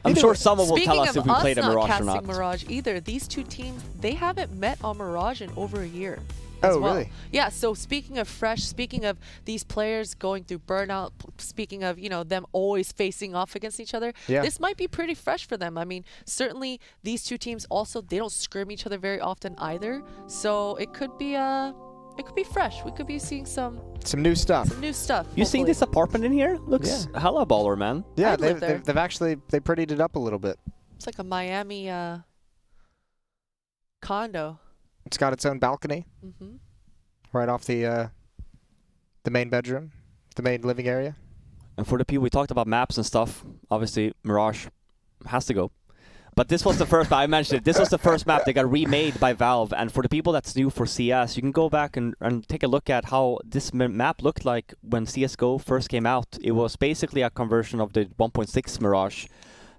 I'm sure someone will tell us Speaking if we of played a us not Mirage or casting not. Mirage either, these two teams, they haven't met on Mirage in over a year. Oh, well. really? Yeah, so speaking of fresh, speaking of these players going through burnout, speaking of, you know, them always facing off against each other, Yeah. this might be pretty fresh for them. I mean, certainly these two teams also, they don't scrim each other very often either. So it could be fresh. We could be seeing some new stuff. new stuff. You seen hopefully. this apartment in here? Looks hella baller, man. Yeah, I'd live there. they've actually they prettied it up a little bit. It's like a Miami condo. It's got its own balcony Mm-hmm. right off the main bedroom, the main living area. And for the people, we talked about maps and stuff. Obviously, Mirage has to go. But this was the first, I mentioned it, this was the first map that got remade by Valve. And for the people that's new for CS, you can go back and take a look at how this map looked like when CSGO first came out. It was basically a conversion of the 1.6 Mirage.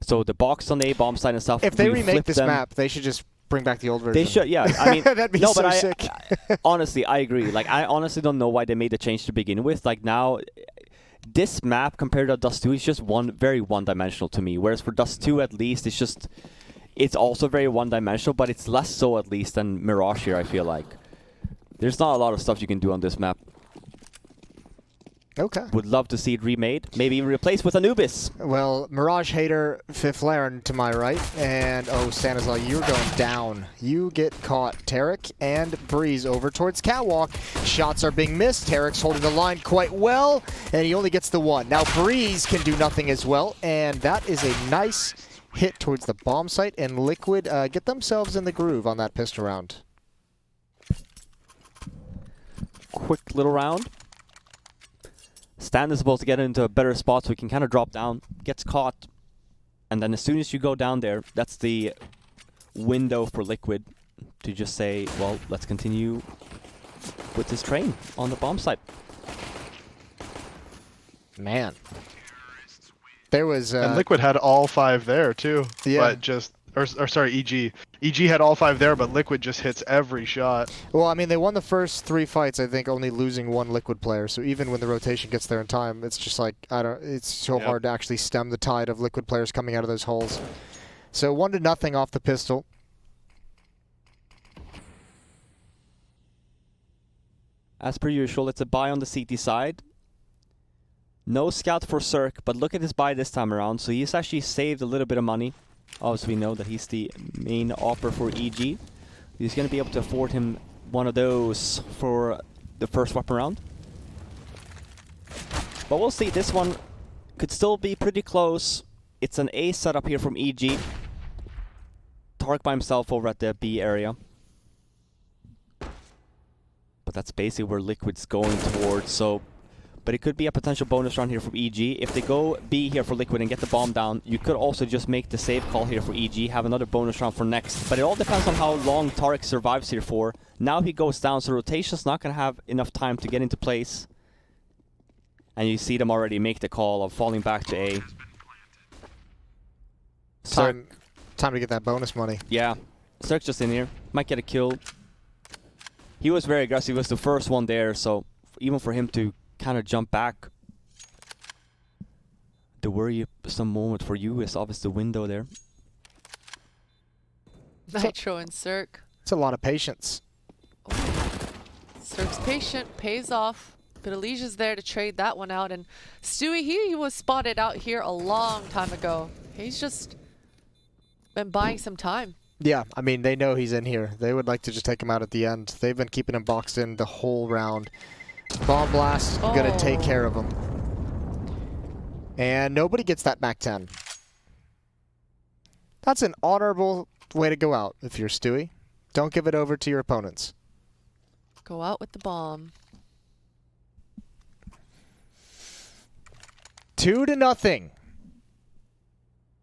So the box on the A bomb side and stuff. If they we remake flipped this them. map, they should just bring back the old version. They should, yeah. I mean, that'd be no, so but sick. honestly, I agree. Like, I honestly don't know why they made the change to begin with. Like, now, this map compared to Dust 2 is just very one-dimensional to me. Whereas for Dust 2, at least, it's also very one-dimensional, but it's less so, at least, than Mirage here, I feel like. There's not a lot of stuff you can do on this map. Okay. Would love to see it remade. Maybe even replaced with Anubis. Well, Mirage hater Fifth Laren to my right, and Stanislaw, you're going down. You get caught. Tarek and Breeze over towards Catwalk. Shots are being missed. Tarek's holding the line quite well, and he only gets the one. Now Breeze can do nothing as well, and that is a nice hit towards the bomb site, and Liquid get themselves in the groove on that pistol round. Quick little round. Stan is supposed to get into a better spot so he can kind of drop down, gets caught, and then as soon as you go down there, that's the window for Liquid to just say, well, let's continue with this train on the bomb site. Man. There was... and Liquid had all 5 there, too. Yeah. But just... Or sorry, EG. EG had all 5 there, but Liquid just hits every shot. Well, I mean, they won the first 3 fights, I think, only losing 1 Liquid player. So even when the rotation gets there in time, it's just like, it's so hard to actually stem the tide of Liquid players coming out of those holes. So 1-0 off the pistol. As per usual, it's a buy on the CT side. No scout for Cirque, but look at his buy this time around. So he's actually saved a little bit of money. Obviously, we know that he's the main offer for EG. He's going to be able to afford him one of those for the first weapon round. But we'll see. This one could still be pretty close. It's an A setup here from EG. Tark by himself over at the B area. But that's basically where Liquid's going towards. So, but it could be a potential bonus round here from EG. If they go B here for Liquid and get the bomb down, you could also just make the save call here for EG, have another bonus round for next. But it all depends on how long Tarek survives here for. Now he goes down, so rotation's not going to have enough time to get into place. And you see them already make the call of falling back to A. Time to get that bonus money. Yeah, Cirque's just in here. Might get a kill. He was very aggressive. He was the first one there, so even for him to kind of jump back. The worrisome moment for you is obviously the window there. Nitro and Cirque. It's a lot of patience. Cirque's patient, pays off. But Alicia's there to trade that one out. And Stewie, he was spotted out here a long time ago. He's just been buying some time. Yeah, I mean, they know he's in here. They would like to just take him out at the end. They've been keeping him boxed in the whole round. Bomb blast, gonna take care of him. And nobody gets that back 10. That's an honorable way to go out if you're Stewie. Don't give it over to your opponents. Go out with the bomb. 2-0.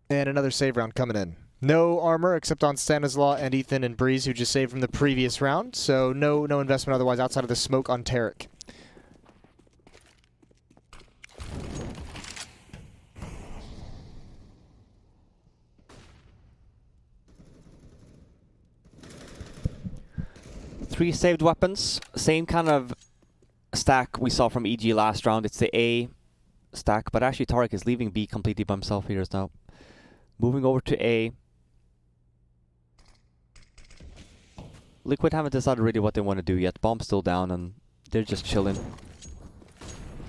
And another save round coming in. No armor except on Stanislaw and Ethan and Breeze, who just saved from the previous round. So no investment otherwise outside of the smoke on Tarek. Three saved weapons. Same kind of stack we saw from EG last round. It's the A stack, but actually Tarek is leaving B completely by himself here now. Moving over to A. Liquid haven't decided really what they want to do yet. Bomb's still down and they're just chilling.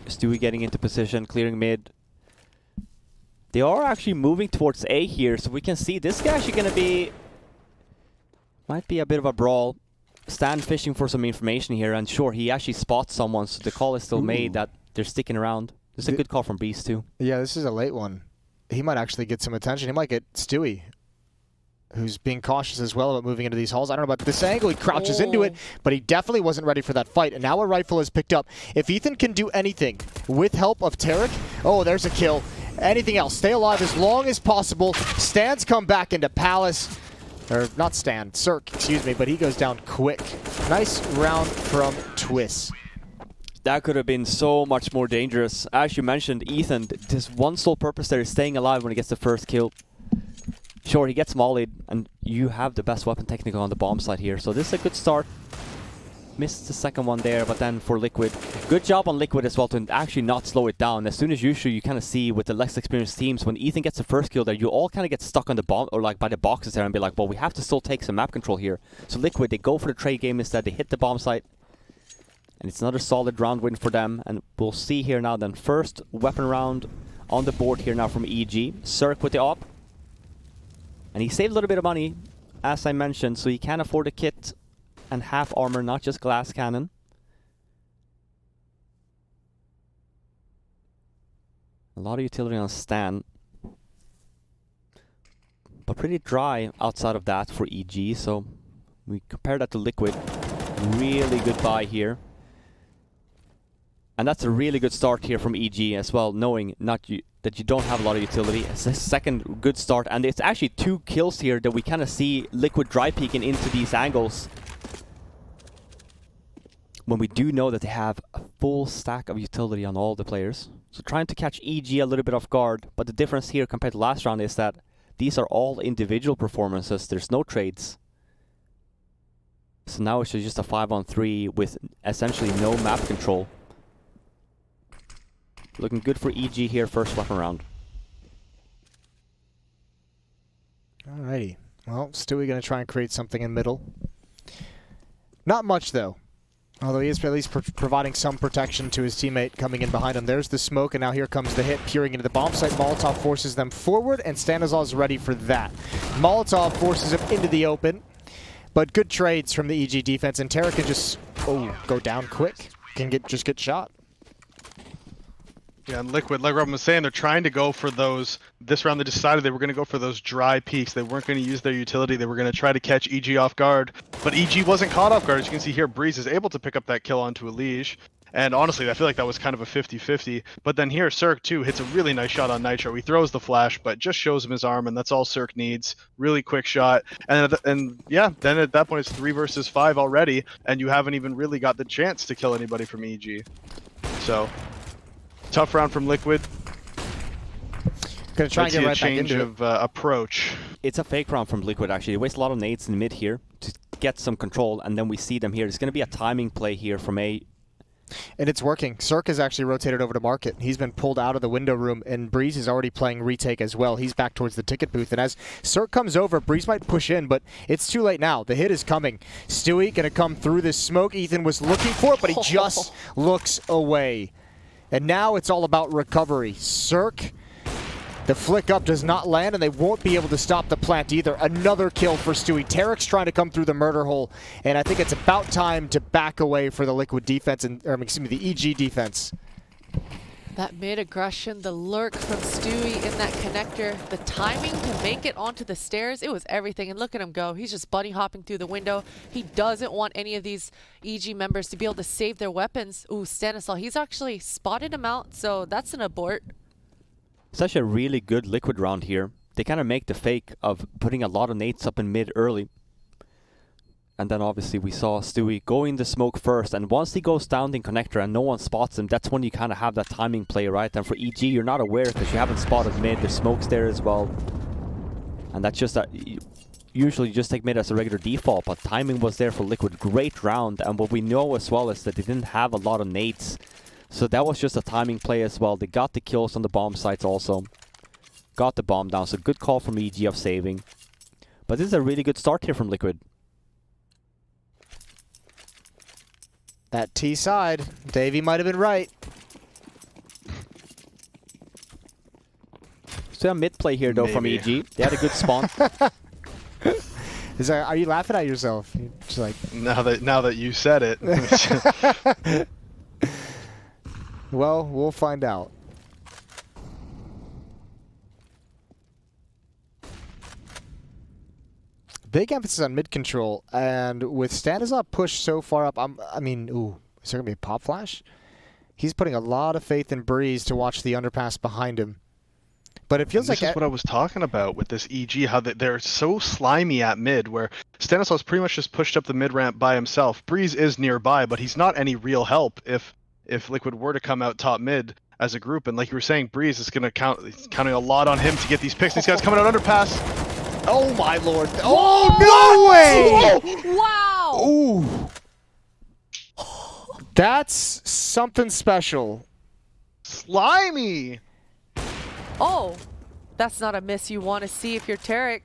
Stewie getting into position, clearing mid. They are actually moving towards A here, so we can see this is actually going to be... Might be a bit of a brawl. Stan fishing for some information here, and sure, he actually spots someone, so the call is still made that they're sticking around. This is a good call from Beast too. Yeah, this is a late one. He might actually get some attention. He might get Stewie, who's being cautious as well about moving into these halls. I don't know about this angle. He crouches into it, but he definitely wasn't ready for that fight. And now a rifle is picked up. If Ethan can do anything with help of Tarek, oh, there's a kill. Anything else, stay alive as long as possible. Stan's come back into Palace. Or not Stan, Cirque, excuse me, but he goes down quick. Nice round from Twist. That could have been so much more dangerous. As you mentioned, Ethan, his one sole purpose there is staying alive when he gets the first kill. Sure, he gets mollied, and you have the best weapon technical on the bomb side here, so this is a good start. Missed the second one there, but then for Liquid, good job on Liquid as well to actually not slow it down. As soon as usually you kind of see with the less experienced teams, when Ethan gets the first kill there, you all kind of get stuck on the bomb or like by the boxes there and be like, well, we have to still take some map control here. So Liquid, they go for the trade game instead. They hit the bomb site, and it's another solid round win for them. And we'll see here now then, first weapon round on the board here now from EG. Cirque with the op, and he saved a little bit of money, as I mentioned, so he can afford a kit and half armor, not just glass cannon. A lot of utility on Stan, but pretty dry outside of that for EG, so we compare that to Liquid. Really good buy here. And that's a really good start here from EG as well, knowing that you don't have a lot of utility. It's a second good start, and it's actually 2 kills here that we kind of see Liquid dry peeking into these angles, when we do know that they have a full stack of utility on all the players. So trying to catch EG a little bit off guard, but the difference here compared to last round is that these are all individual performances, there's no trades. So now it's just a 5-on-3 with essentially no map control. Looking good for EG here, first weapon round. Alrighty. Well, Stewie going to try and create something in middle. Not much, though. Although he is at least providing some protection to his teammate coming in behind him. There's the smoke, and now here comes the hit, peering into the bomb site. Molotov forces them forward, and Stanislav is ready for that. Molotov forces him into the open, but good trades from the EG defense, and Tara can just go down quick. Can just get shot. Yeah, and Liquid, like Robin was saying, they're trying to go for those. This round they decided they were going to go for those dry peaks. They weren't going to use their utility. They were going to try to catch EG off guard. But EG wasn't caught off guard. As you can see here, Breeze is able to pick up that kill onto Elige. And honestly, I feel like that was kind of a 50-50. But then here, Cirque, too, hits a really nice shot on Nitro. He throws the flash, but just shows him his arm, and that's all Cirque needs. Really quick shot. And yeah, then at that point, it's 3 versus 5 already, and you haven't even really got the chance to kill anybody from EG. So... tough round from Liquid. Gonna try and get right back into of approach. It's a fake round from Liquid actually. They waste a lot of nades in mid here to get some control, and then we see them here. It's going to be a timing play here from A. And it's working. Cirque has actually rotated over to Market. He's been pulled out of the window room, and Breeze is already playing retake as well. He's back towards the ticket booth, and as Cirque comes over, Breeze might push in, but it's too late now. The hit is coming. Stewie going to come through this smoke. Ethan was looking for it, but he just looks away. And now it's all about recovery. Cirque, the flick up does not land, and they won't be able to stop the plant either. Another kill for Stewie. Tarek's trying to come through the murder hole, and I think it's about time to back away for the Liquid defense, or excuse me, the EG defense. That mid-aggression, the lurk from Stewie in that connector, the timing to make it onto the stairs, it was everything. And look at him go. He's just bunny hopping through the window. He doesn't want any of these EG members to be able to save their weapons. Ooh, Stanislav, he's actually spotted him out, so that's an abort. Such a really good Liquid round here. They kind of make the fake of putting a lot of nades up in mid early. And then obviously we saw Stewie go in the smoke first, and once he goes down the connector and no one spots him, that's when you kind of have that timing play, right? And for EG, you're not aware because you haven't spotted mid. There's smokes there as well. And that's just that. Usually you just take mid as a regular default, but timing was there for Liquid. Great round, and what we know as well is that they didn't have a lot of nades. So that was just a timing play as well. They got the kills on the bomb sites also. got the bomb down, so good call from EG of saving. But this is a really good start here from Liquid. That T side, Davey might have been right. Still a mid play here though from Maybe. EG. They had a good spawn. Are you laughing at yourself? You're just like, Now that you said it. well, we'll find out. Big emphasis on mid control, and with Stanislav pushed so far up, I mean, ooh, is there gonna be a pop flash? He's putting a lot of faith in Breeze to watch the underpass behind him. But it feels like this is what I was talking about with this EG, how they're so slimy at mid, where Stanislav's pretty much just pushed up the mid ramp by himself. Breeze is nearby, but he's not any real help if Liquid were to come out top mid as a group. And like you were saying, Breeze is going to counting a lot on him to get these picks. These guys coming out underpass. Oh my lord! Oh no way! Wow! Ooh, that's something special. Slimy. Oh, that's not a miss you want to see if you're Tarek.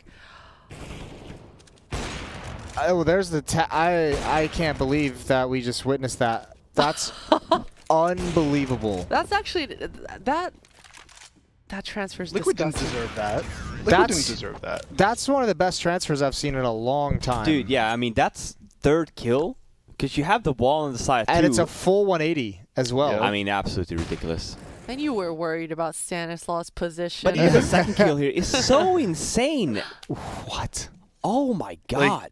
Oh, there's the I can't believe that we just witnessed that. That's unbelievable. That's actually that transfer's Liquid didn't disgusting. deserve that. Liquid That's- didn't deserve that. That's one of the best transfers I've seen in a long time. Dude, yeah, I mean, that's third kill. Because you have the wall on the side, And too. it's a full 180 as well. Yeah. I mean, absolutely ridiculous. And you were worried about Stanislav's position. But even the second kill here is so insane. What? Oh my god.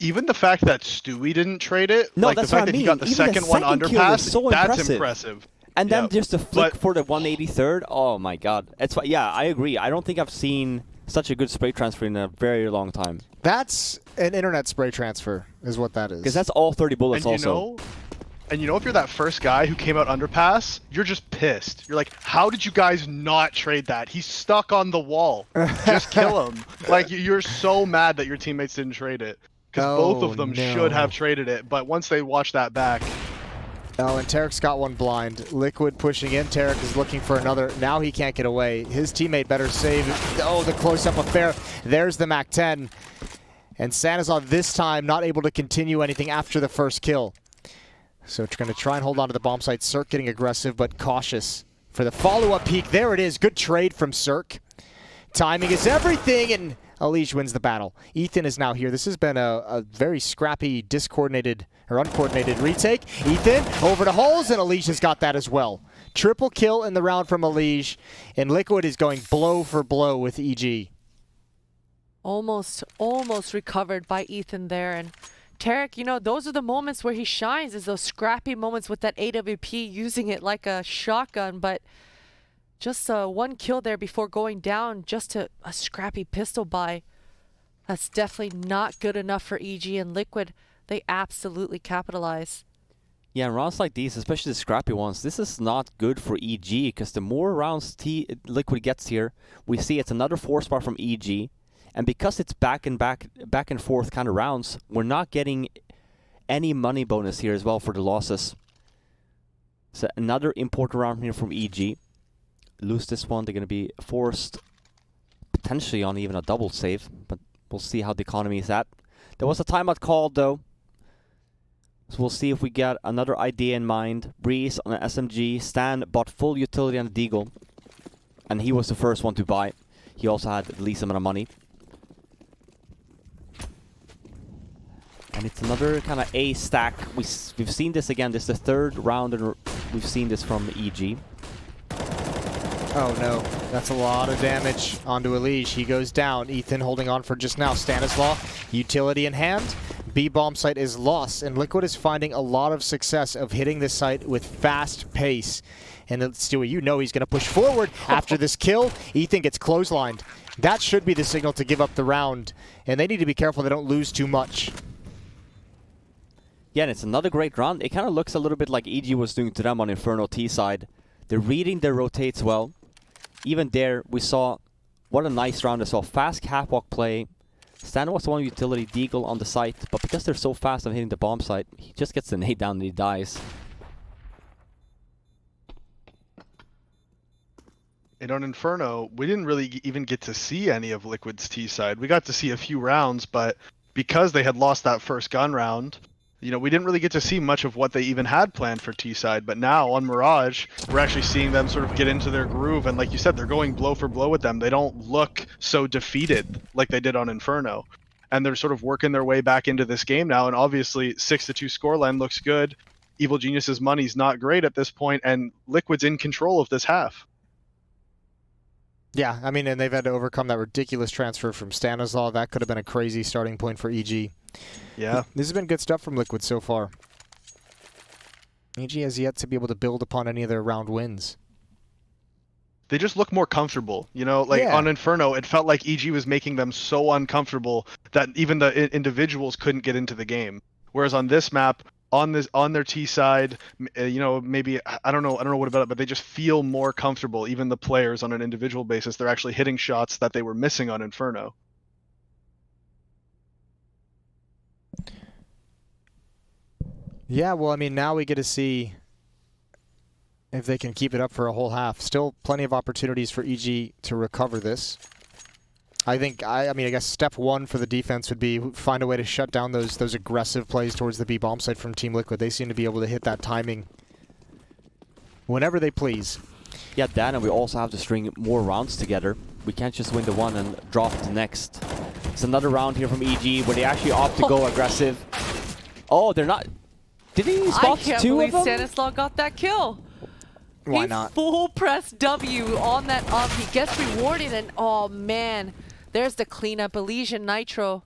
Even the fact that Stewie didn't trade it, No, like the that's fact what I that he mean. got the Even second one second kill underpass, is so that's impressive. impressive. And then Yeah. just the flick But- for the 183rd. Oh my god. It's yeah, I agree. I don't think I've seen such a good spray transfer in a very long time. That's an internet spray transfer, is what that is. Because that's all 30 bullets And also. you know if you're that first guy who came out underpass, you're just pissed. You're like, how did you guys not trade that? He's stuck on the wall. Just kill him. Like, you're so mad that your teammates didn't trade it. Because both Oh, of them no. should have traded it, but once they watch that back, Oh, and Tarek's got one blind. Liquid pushing in. Tarek is looking for another. Now he can't get away. His teammate better save. Oh, the close-up affair. There's the MAC-10. And Stanislav this time not able to continue anything after the first kill. So we're going to try and hold on to the bomb site. Cirque getting aggressive but cautious for the follow-up peek. There it is. Good trade from Cirque. Timing is everything, and Alige wins the battle. Ethan is now here. This has been a very scrappy, discoordinated or uncoordinated retake. Ethan over to holes, and Alige has got that as well. Triple kill in the round from Alige, and Liquid is going blow for blow with EG. almost recovered by Ethan there. And Tarek, you know, those are the moments where he shines, is those scrappy moments with that AWP, using it like a shotgun. But just one kill there before going down, just a scrappy pistol buy. That's definitely not good enough for EG and Liquid. They absolutely capitalize. Yeah, and rounds like these, especially the scrappy ones, this is not good for EG, because the more rounds Liquid gets here, we see it's another 4-spot from EG, and because it's back and forth kind of rounds, we're not getting any money bonus here as well for the losses. So another important round here from EG. Lose this one, they're going to be forced potentially on even a double save, but we'll see how the economy is at. There was a timeout called though. So we'll see if we get another idea in mind. Breeze on an SMG. Stan bought full utility on the Deagle. And he was the first one to buy. He also had the least amount of money. And it's another kind of A stack. We've seen this again. This is the third round and we've seen this from EG. Oh no, that's a lot of damage onto Alige. He goes down. Ethan holding on for just now. Stanislav, utility in hand. B bomb site is lost, and Liquid is finding a lot of success of hitting this site with fast pace. And Stewie, you know he's going to push forward after this kill. Ethan gets clotheslined. That should be the signal to give up the round, and they need to be careful they don't lose too much. Yeah, and it's another great round. It kind of looks a little bit like EG was doing to them on Inferno T side. They're reading their rotates well. Even there, we saw what a nice round. I saw fast catwalk play. Stan was the one utility Deagle on the site, but because they're so fast on hitting the bomb site, he just gets the nade down and he dies. And on Inferno, we didn't really even get to see any of Liquid's T side. We got to see a few rounds, but because they had lost that first gun round, you know, we didn't really get to see much of what they even had planned for T side. But now on Mirage, we're actually seeing them sort of get into their groove. And like you said, they're going blow for blow with them. They don't look so defeated like they did on Inferno. And they're sort of working their way back into this game now. And obviously, 6-2 scoreline looks good. Evil Genius's money's not great at this point, and Liquid's in control of this half. Yeah, I mean, and they've had to overcome that ridiculous transfer from Stanislaw. That could have been a crazy starting point for EG. Yeah. This has been good stuff from Liquid so far. EG has yet to be able to build upon any of their round wins. They just look more comfortable, you know, like on Inferno, it felt like EG was making them so uncomfortable that even the individuals couldn't get into the game. Whereas on this map, on their T side, you know, maybe I don't know what about it, but they just feel more comfortable. Even the players on an individual basis, they're actually hitting shots that they were missing on Inferno. Yeah, well, I mean, now we get to see if they can keep it up for a whole half. Still plenty of opportunities for EG to recover this. I think, I guess step one for the defense would be find a way to shut down those aggressive plays towards the B bomb site from Team Liquid. They seem to be able to hit that timing whenever they please. Yeah, Dan, and we also have to string more rounds together. We can't just win the one and drop the next. It's another round here from EG where they actually opt to go aggressive. Oh, they're not... Did he spot two of them? I can't believe Stanislaw got that kill. Why he not? Full press W on that up. He gets rewarded, and oh man, there's the cleanup. Elysian Nitro.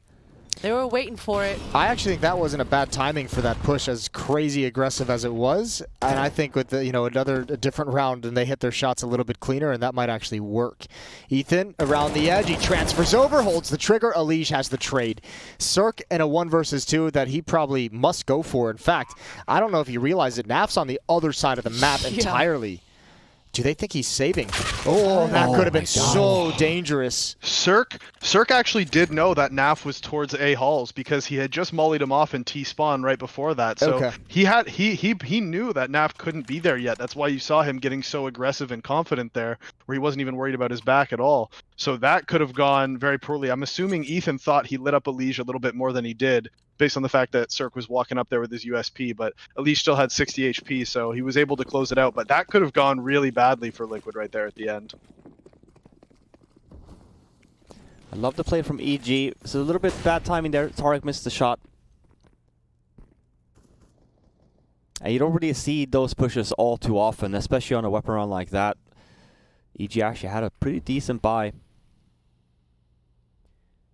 They were waiting for it. I actually think that wasn't a bad timing for that push, as crazy aggressive as it was. And I think with the, a different round, and they hit their shots a little bit cleaner, and that might actually work. Ethan around the edge, he transfers over, holds the trigger. Elige has the trade. Cirque in a 1 versus 2 that he probably must go for. In fact, I don't know if you realize it, Naf's on the other side of the map entirely. Do they think he's saving? Oh, that could have been so dangerous. Cirque actually did know that Naf was towards A halls because he had just mollied him off in T spawn right before that. So he knew that Naf couldn't be there yet. That's why you saw him getting so aggressive and confident there, where he wasn't even worried about his back at all. So that could have gone very poorly. I'm assuming Ethan thought he lit up Elige a little bit more than he did, based on the fact that Cirque was walking up there with his USP, but Elige still had 60 HP, so he was able to close it out. But that could have gone really badly for Liquid right there at the end. I love the play from EG. It's a little bit bad timing there. Tarek missed the shot. And you don't really see those pushes all too often, especially on a weapon round like that. EG actually had a pretty decent buy.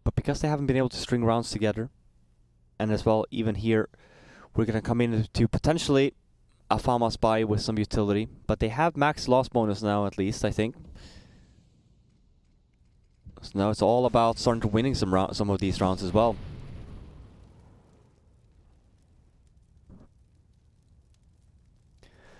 But because they haven't been able to string rounds together, and as well, even here, we're going to come into potentially a FAMAS buy with some utility. But they have max loss bonus now, at least, I think. So now it's all about starting to winning some of these rounds as well.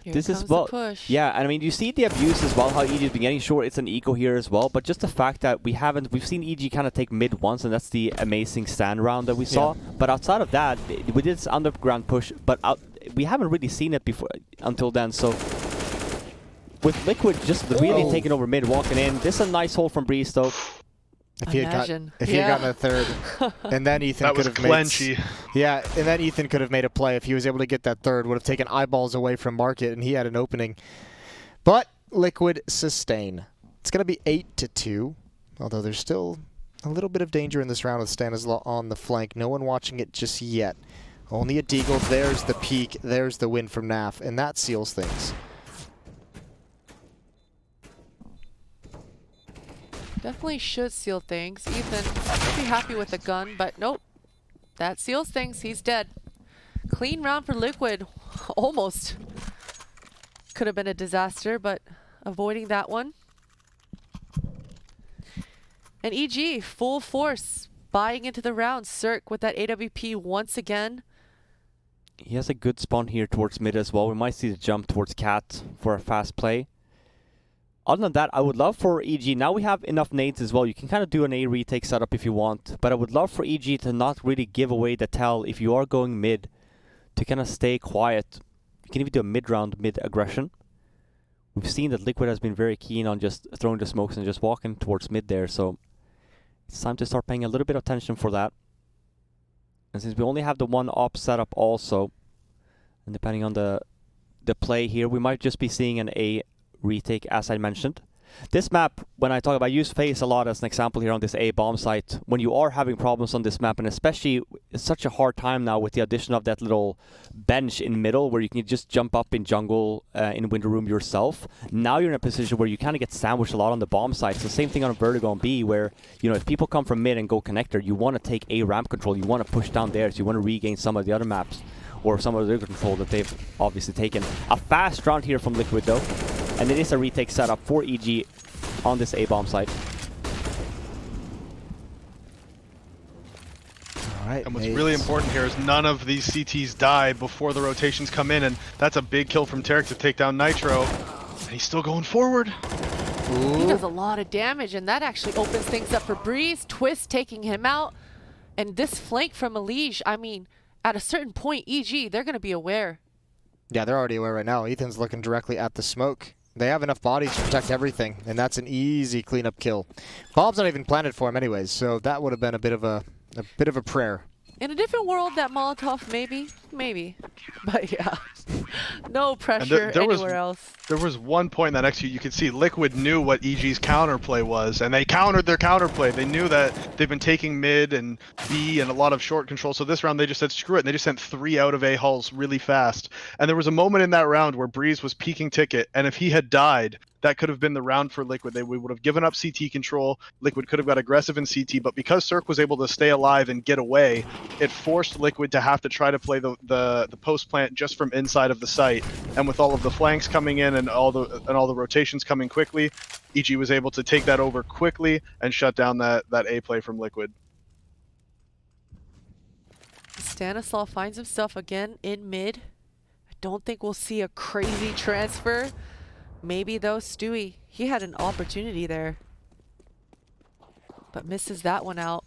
Here This comes is well, the push. yeah, and I mean, you see the abuse as well, how EG's been getting. Sure, it's an eco here as well, but just the fact that we've seen EG kind of take mid once, and that's the amazing stand round that we saw. But outside of that, we did this underground push, but we haven't really seen it before until then. So with Liquid just really taking over mid, walking in, this is a nice hole from Breeze though. If he had gotten a third, and then Ethan could have made. Yeah, and then Ethan could have made a play if he was able to get that third. Would have taken eyeballs away from Market, and he had an opening. But Liquid sustain. It's going to be 8-2, although there's still a little bit of danger in this round with Stanislaw on the flank. No one watching it just yet. Only a Deagle. There's the peak. There's the win from Naf, and that seals things. Definitely should seal things. Ethan would be happy with the gun, but nope. That seals things. He's dead. Clean round for Liquid. Almost. Could have been a disaster, but avoiding that one. And EG, full force, buying into the round. Cirque with that AWP once again. He has a good spawn here towards mid as well. We might see the jump towards Cat for a fast play. Other than that, I would love for EG, now we have enough nades as well, you can kind of do an A retake setup if you want, but I would love for EG to not really give away the tell if you are going mid, to kind of stay quiet. You can even do a mid-round, mid-aggression, We've seen that Liquid has been very keen on just throwing the smokes and just walking towards mid there, so it's time to start paying a little bit of attention for that. And since we only have the one op setup also, and depending on the play here, we might just be seeing an A retake, as I mentioned. This map, when I talk about, I use Phase a lot as an example here on this A bomb site. When you are having problems on this map, and especially it's such a hard time now with the addition of that little bench in middle where you can just jump up in jungle in window room yourself. Now you're in a position where you kind of get sandwiched a lot on the bomb site. So same thing on Vertigo and B, where, you know, if people come from mid and go connector, you want to take A ramp control, you want to push down there, so you want to regain some of the other maps or some of the control that they've obviously taken. A fast round here from Liquid though, and it is a retake setup for EG on this A-bomb site. All right, and what's really important here is none of these CTs die before the rotations come in, and that's a big kill from Tarek to take down Nitro. And he's still going forward. Ooh. He does a lot of damage, and that actually opens things up for Breeze. Twist taking him out, and this flank from Mirage, I mean, at a certain point, EG, they're going to be aware. Yeah, they're already aware right now. Ethan's looking directly at the smoke. They have enough bodies to protect everything, and that's an easy cleanup kill. Bomb's not even planted for him anyways, so that would have been a bit of a prayer. In a different world, that Molotov, maybe. But yeah, no pressure anywhere else. There was one point in that XQ you could see Liquid knew what EG's counterplay was, and they countered their counterplay. They knew that they've been taking mid and B and a lot of short control, so this round they just said screw it, and they just sent 3 out of A hulls really fast. And there was a moment in that round where Breeze was peeking Ticket, and if he had died, that could have been the round for Liquid. We would have given up CT control. Liquid could have got aggressive in CT, but because Cirque was able to stay alive and get away, it forced Liquid to have to try to play the post plant just from inside of the site. And with all of the flanks coming in and all the rotations coming quickly, EG was able to take that over quickly and shut down that A play from Liquid. Stanislaw finds himself again in mid. I don't think we'll see a crazy transfer. Maybe though, Stewie, he had an opportunity there, but misses that one out.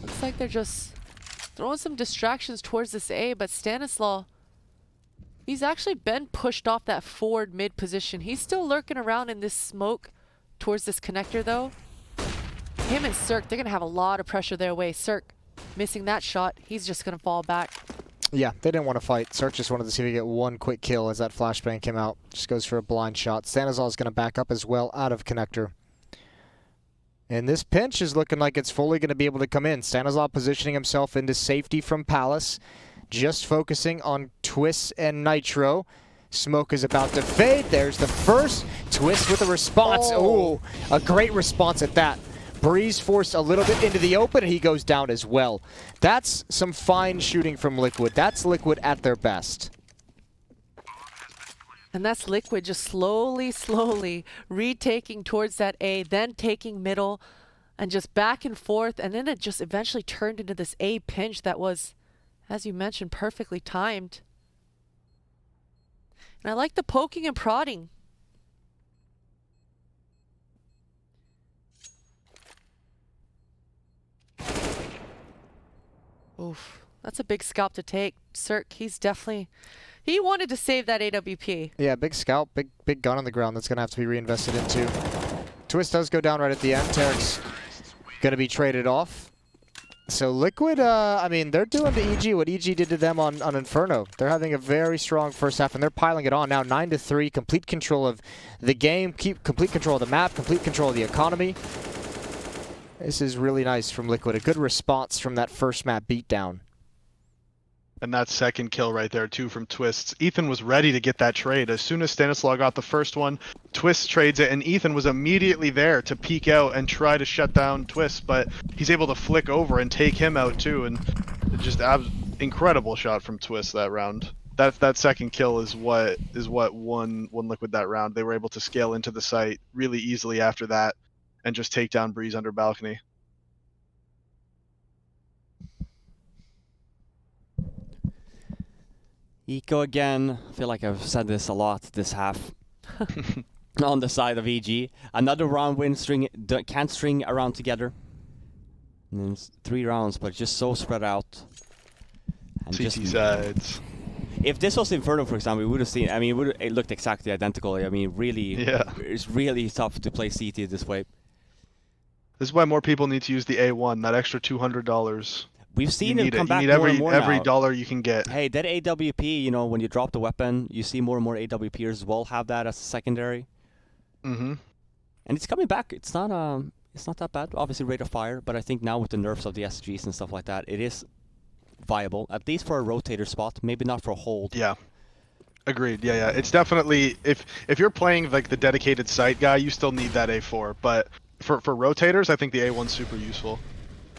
Looks like they're just throwing some distractions towards this A, but Stanislaw, he's actually been pushed off that forward mid position. He's still lurking around in this smoke towards this connector though. Him and Cirque, they're gonna have a lot of pressure their way. Cirque missing that shot, he's just gonna fall back. Yeah, they didn't want to fight. Cirque just wanted to see if he could get one quick kill as that flashbang came out. Just goes for a blind shot. Stanislaw is going to back up as well out of connector. And this pinch is looking like it's fully going to be able to come in. Stanislaw positioning himself into safety from Palace. Just focusing on Twist and Nitro. Smoke is about to fade. There's the first. Twist with a response. Oh, a great response at that. Breeze forced a little bit into the open, and he goes down as well. That's some fine shooting from Liquid. That's Liquid at their best. And that's Liquid just slowly retaking towards that A, then taking middle, and just back and forth. And then it just eventually turned into this A pinch that was, as you mentioned, perfectly timed. And I like the poking and prodding. Oof, that's a big scalp to take. Cirque, he's definitely, he wanted to save that AWP. Yeah, big scalp, big gun on the ground that's going to have to be reinvested into. Twist does go down right at the end. Tarek's going to be traded off. So Liquid, I mean, they're doing to EG what EG did to them on Inferno. They're having a very strong first half, and they're piling it on now. 9-3, complete control of the game, complete control of the map, complete control of the economy. This is really nice from Liquid. A good response from that first map beatdown. And that second kill right there, too, from Twists. Ethan was ready to get that trade. As soon as Stanislaw got the first one, Twist trades it, and Ethan was immediately there to peek out and try to shut down Twist, but he's able to flick over and take him out, too, and just incredible shot from Twist that round. That second kill is what won Liquid that round. They were able to scale into the site really easily after that and just take down Breeze under balcony. Eco again. I feel like I've said this a lot this half. On the side of EG. Another round win string. Can't string around together. And then 3 rounds, but just so spread out. And CT sides. If this was Inferno, for example, we would have seen. I mean, it looked exactly identical. I mean, really, it's really tough to play CT this way. This is why more people need to use the A1. That extra $200. We've seen it come back you need more and more every now. dollar you can get. Hey, that AWP, you know, when you drop the weapon, you see more and more AWPers as well have that as a secondary. Mm-hmm. And it's coming back. It's not that bad. Obviously, rate of fire, but I think now with the nerfs of the SGs and stuff like that, it is viable, at least for a rotator spot. Maybe not for a hold. Yeah. Agreed. Yeah. It's definitely if you're playing like the dedicated site guy, you still need that A4. But for rotators, I think the A1's super useful.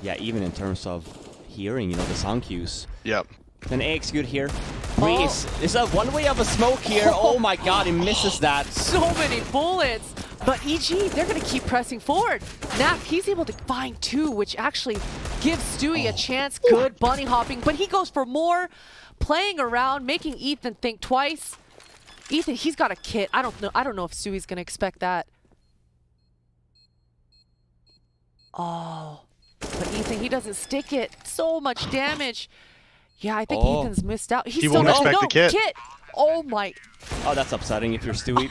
Yeah, even in terms of hearing, you know, the sound cues. Yep. Then A execute here. Breeze. There's a one way of a smoke here. Oh my god, he misses that. So many bullets. But EG, they're going to keep pressing forward. Nap, he's able to find 2, which actually gives Stewie a chance. Good bunny hopping, but he goes for more. Playing around, making Ethan think twice. Ethan, he's got a kit. I don't know if Stewie's going to expect that. Oh. But Ethan, he doesn't stick it. So much damage. Yeah, I think Ethan's missed out. He won't expect the kit. Oh my. Oh, that's upsetting if you're Stewie.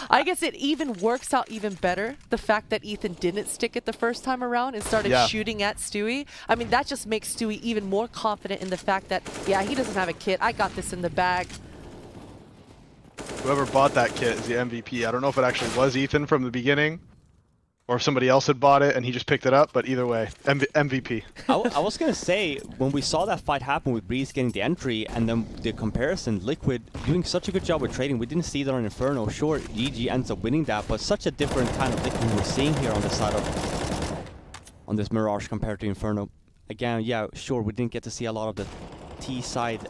I guess it even works out even better, the fact that Ethan didn't stick it the first time around and started shooting at Stewie. I mean, that just makes Stewie even more confident in the fact that, yeah, he doesn't have a kit. I got this in the bag. Whoever bought that kit is the MVP. I don't know if it actually was Ethan from the beginning, or if somebody else had bought it and he just picked it up, but either way, MVP. I was going to say, when we saw that fight happen with Breeze getting the entry and then the comparison, Liquid doing such a good job with trading, we didn't see that on Inferno. Sure, GG ends up winning that, but such a different kind of Liquid we're seeing here on this side of, on this Mirage compared to Inferno. Again, yeah, sure, we didn't get to see a lot of the T-side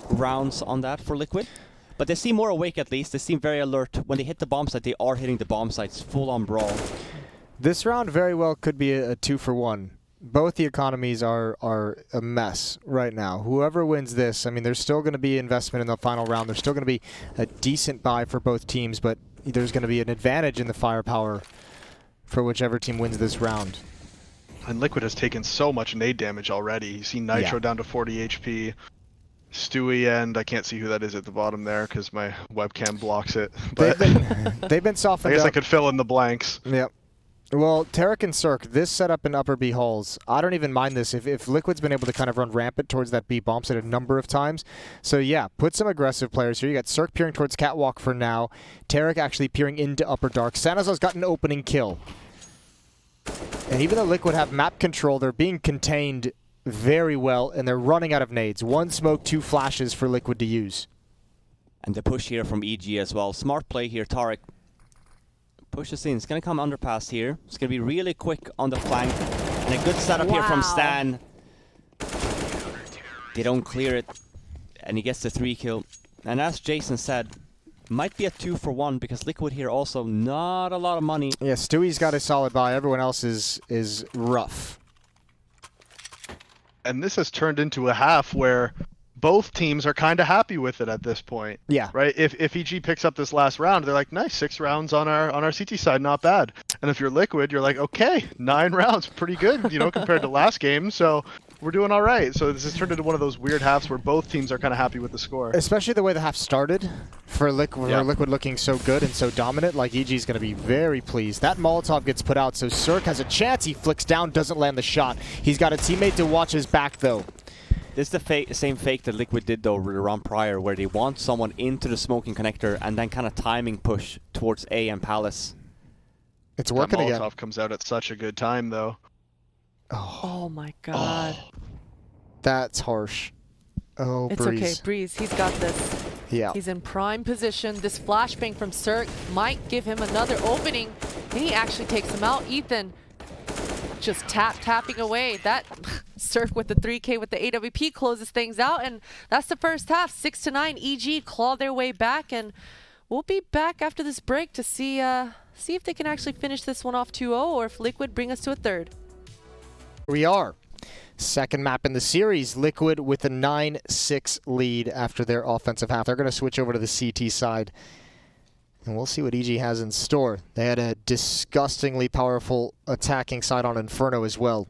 rounds on that for Liquid. But they seem more awake at least. They seem very alert. When they hit the bomb site, they are hitting the bomb sites full-on brawl. This round very well could be a 2-for-1. Both the economies are a mess right now. Whoever wins this, I mean, there's still going to be investment in the final round. There's still going to be a decent buy for both teams, but there's going to be an advantage in the firepower for whichever team wins this round. And Liquid has taken so much nade damage already. You see Nitro down to 40 HP. Stewie, and I can't see who that is at the bottom there because my webcam blocks it. But they've been softened I guess up. I could fill in the blanks. Yep. Well, Tarek and Cirque, this setup in upper B halls, I don't even mind this. If Liquid's been able to kind of run rampant towards that B bomb site a number of times. So yeah, put some aggressive players here. You got Cirque peering towards Catwalk for now. Tarek actually peering into upper dark. Sanazar's got an opening kill. And even though Liquid have map control, they're being contained very well, and they're running out of nades. 1 smoke, 2 flashes for Liquid to use. And the push here from EG as well. Smart play here, Tarek. Pushes in. It's going to come underpass here. It's going to be really quick on the flank. And a good setup here from Stan. They don't clear it. And he gets the 3 kill. And as Jason said, might be a 2-for-1 because Liquid here also not a lot of money. Yeah, Stewie's got a solid buy. Everyone else is rough. And this has turned into a half where both teams are kind of happy with it at this point. Yeah. Right? If EG picks up this last round, they're like, nice, 6 rounds on our CT side, not bad. And if you're Liquid, you're like, okay, 9 rounds, pretty good, you know, compared to last game. So we're doing all right. So this has turned into one of those weird halves where both teams are kind of happy with the score. Especially the way the half started for Liquid looking so good and so dominant. Like, EG's going to be very pleased. That Molotov gets put out, so Cirque has a chance. He flicks down, doesn't land the shot. He's got a teammate to watch his back, though. This is the same fake that Liquid did, though, the round prior, where they want someone into the smoking connector and then kind of timing push towards A and Palace. It's working that again. Molotov comes out at such a good time, though. Oh my god. That's harsh. Oh, It's Breeze. okay, Breeze. He's got this. Yeah. He's in prime position. This flashbang from Cirque might give him another opening. And he actually takes him out. Ethan just tapping away. That Cirque with the 3K with the AWP closes things out. And that's the first half. 6-9. EG claw their way back. And we'll be back after this break to see if they can actually finish this one off 2-0 or if Liquid bring us to a third. We are. Second map in the series, Liquid with a 9-6 lead after their offensive half. They're going to switch over to the CT side, and we'll see what EG has in store. They had a disgustingly powerful attacking side on Inferno as well.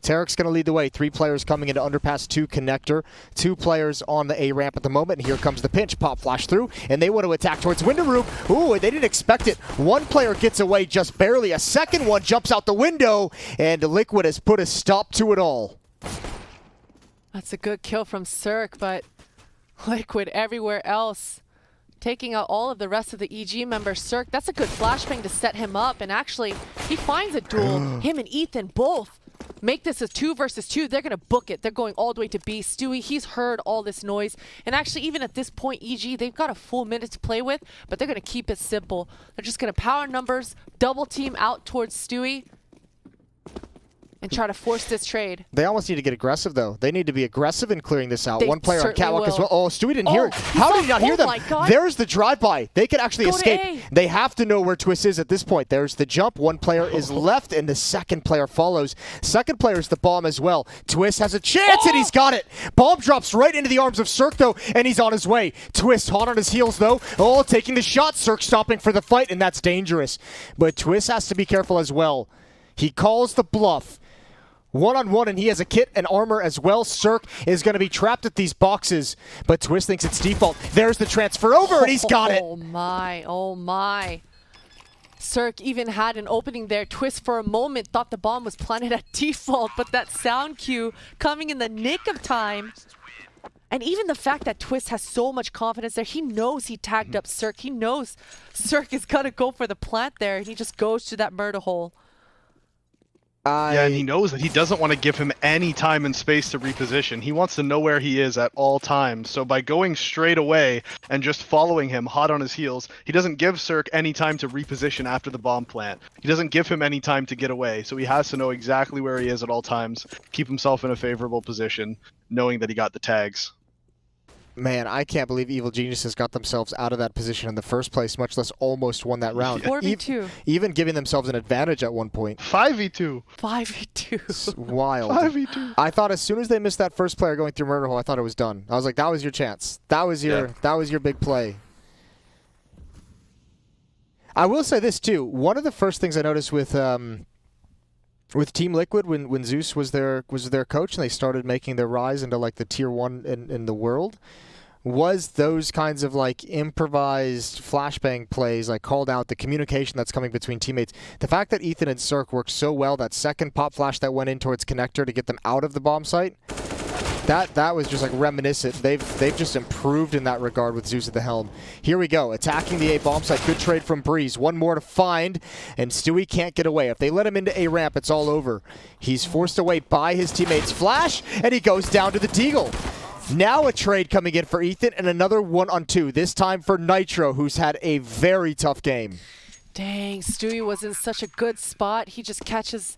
Tarek's going to lead the way. 3 players coming into underpass 2 connector. 2 players on the A ramp at the moment. And here comes the pinch. Pop flash through. And they want to attack towards window room. Ooh, they didn't expect it. 1 player gets away just barely. A second one jumps out the window. And Liquid has put a stop to it all. That's a good kill from Cirque, but Liquid everywhere else. Taking out all of the rest of the EG members. Cirque, that's a good flashbang to set him up. And actually, he finds a duel. Him and Ethan both make this a 2 versus 2. They're going to book it. They're going all the way to B. Stewie, he's heard all this noise. And actually, even at this point, EG, they've got a full minute to play with, but they're going to keep it simple. They're just going to power numbers, double team out towards Stewie, and try to force this trade. They almost need to get aggressive, though. They need to be aggressive in clearing this out. They 1 player on catwalk will. as well. Oh, Stewie didn't hear it. How did he not hear them? My God. There's the drive-by. They could actually Go to escape. A. They have to know where Twist is at this point. There's the jump. 1 player is left, and the second player follows. Second player is the bomb as well. Twist has a chance, and he's got it. Bomb drops right into the arms of Cirque, though, and he's on his way. Twist hot on his heels, though. Oh, taking the shot. Cirque stopping for the fight, and that's dangerous. But Twist has to be careful as well. He calls the bluff. 1-on-1, and he has a kit and armor as well. Cirque is going to be trapped at these boxes, but Twist thinks it's default. There's the transfer over, and he's got it. Oh my, oh my. Cirque even had an opening there. Twist for a moment thought the bomb was planted at default, but that sound cue coming in the nick of time. And even the fact that Twist has so much confidence there, he knows he tagged up Cirque. He knows Cirque is going to go for the plant there, and he just goes to that murder hole. Yeah, and he knows that he doesn't want to give him any time and space to reposition. He wants to know where he is at all times. So by going straight away and just following him hot on his heels, he doesn't give Cirque any time to reposition after the bomb plant. He doesn't give him any time to get away. So he has to know exactly where he is at all times, keep himself in a favorable position, knowing that he got the tags. Man, I can't believe Evil Geniuses got themselves out of that position in the first place, much less almost won that round. 4v2. Even giving themselves an advantage at one point. 5v2. 5v2. It's wild. 5v2. I thought as soon as they missed that first player going through murder hole, I thought it was done. I was like, that was your chance. That was your big play. I will say this too. One of the first things I noticed with Team Liquid when Zeus was their coach and they started making their rise into like the tier 1 in the world was those kinds of like improvised flashbang plays, like called out, the communication that's coming between teammates. The fact that Ethan and Cirque worked so well, that second pop flash that went in towards connector to get them out of the bomb site, that was just like reminiscent. They've just improved in that regard with Zeus at the helm. Here we go, attacking the A bomb site. Good trade from Breeze. 1 more to find, and Stewie can't get away. If they let him into A ramp, it's all over. He's forced away by his teammates' flash, and he goes down to the Deagle. Now a trade coming in for Ethan, and another 1-on-2. This time for Nitro, who's had a very tough game. Dang, Stewie was in such a good spot. He just catches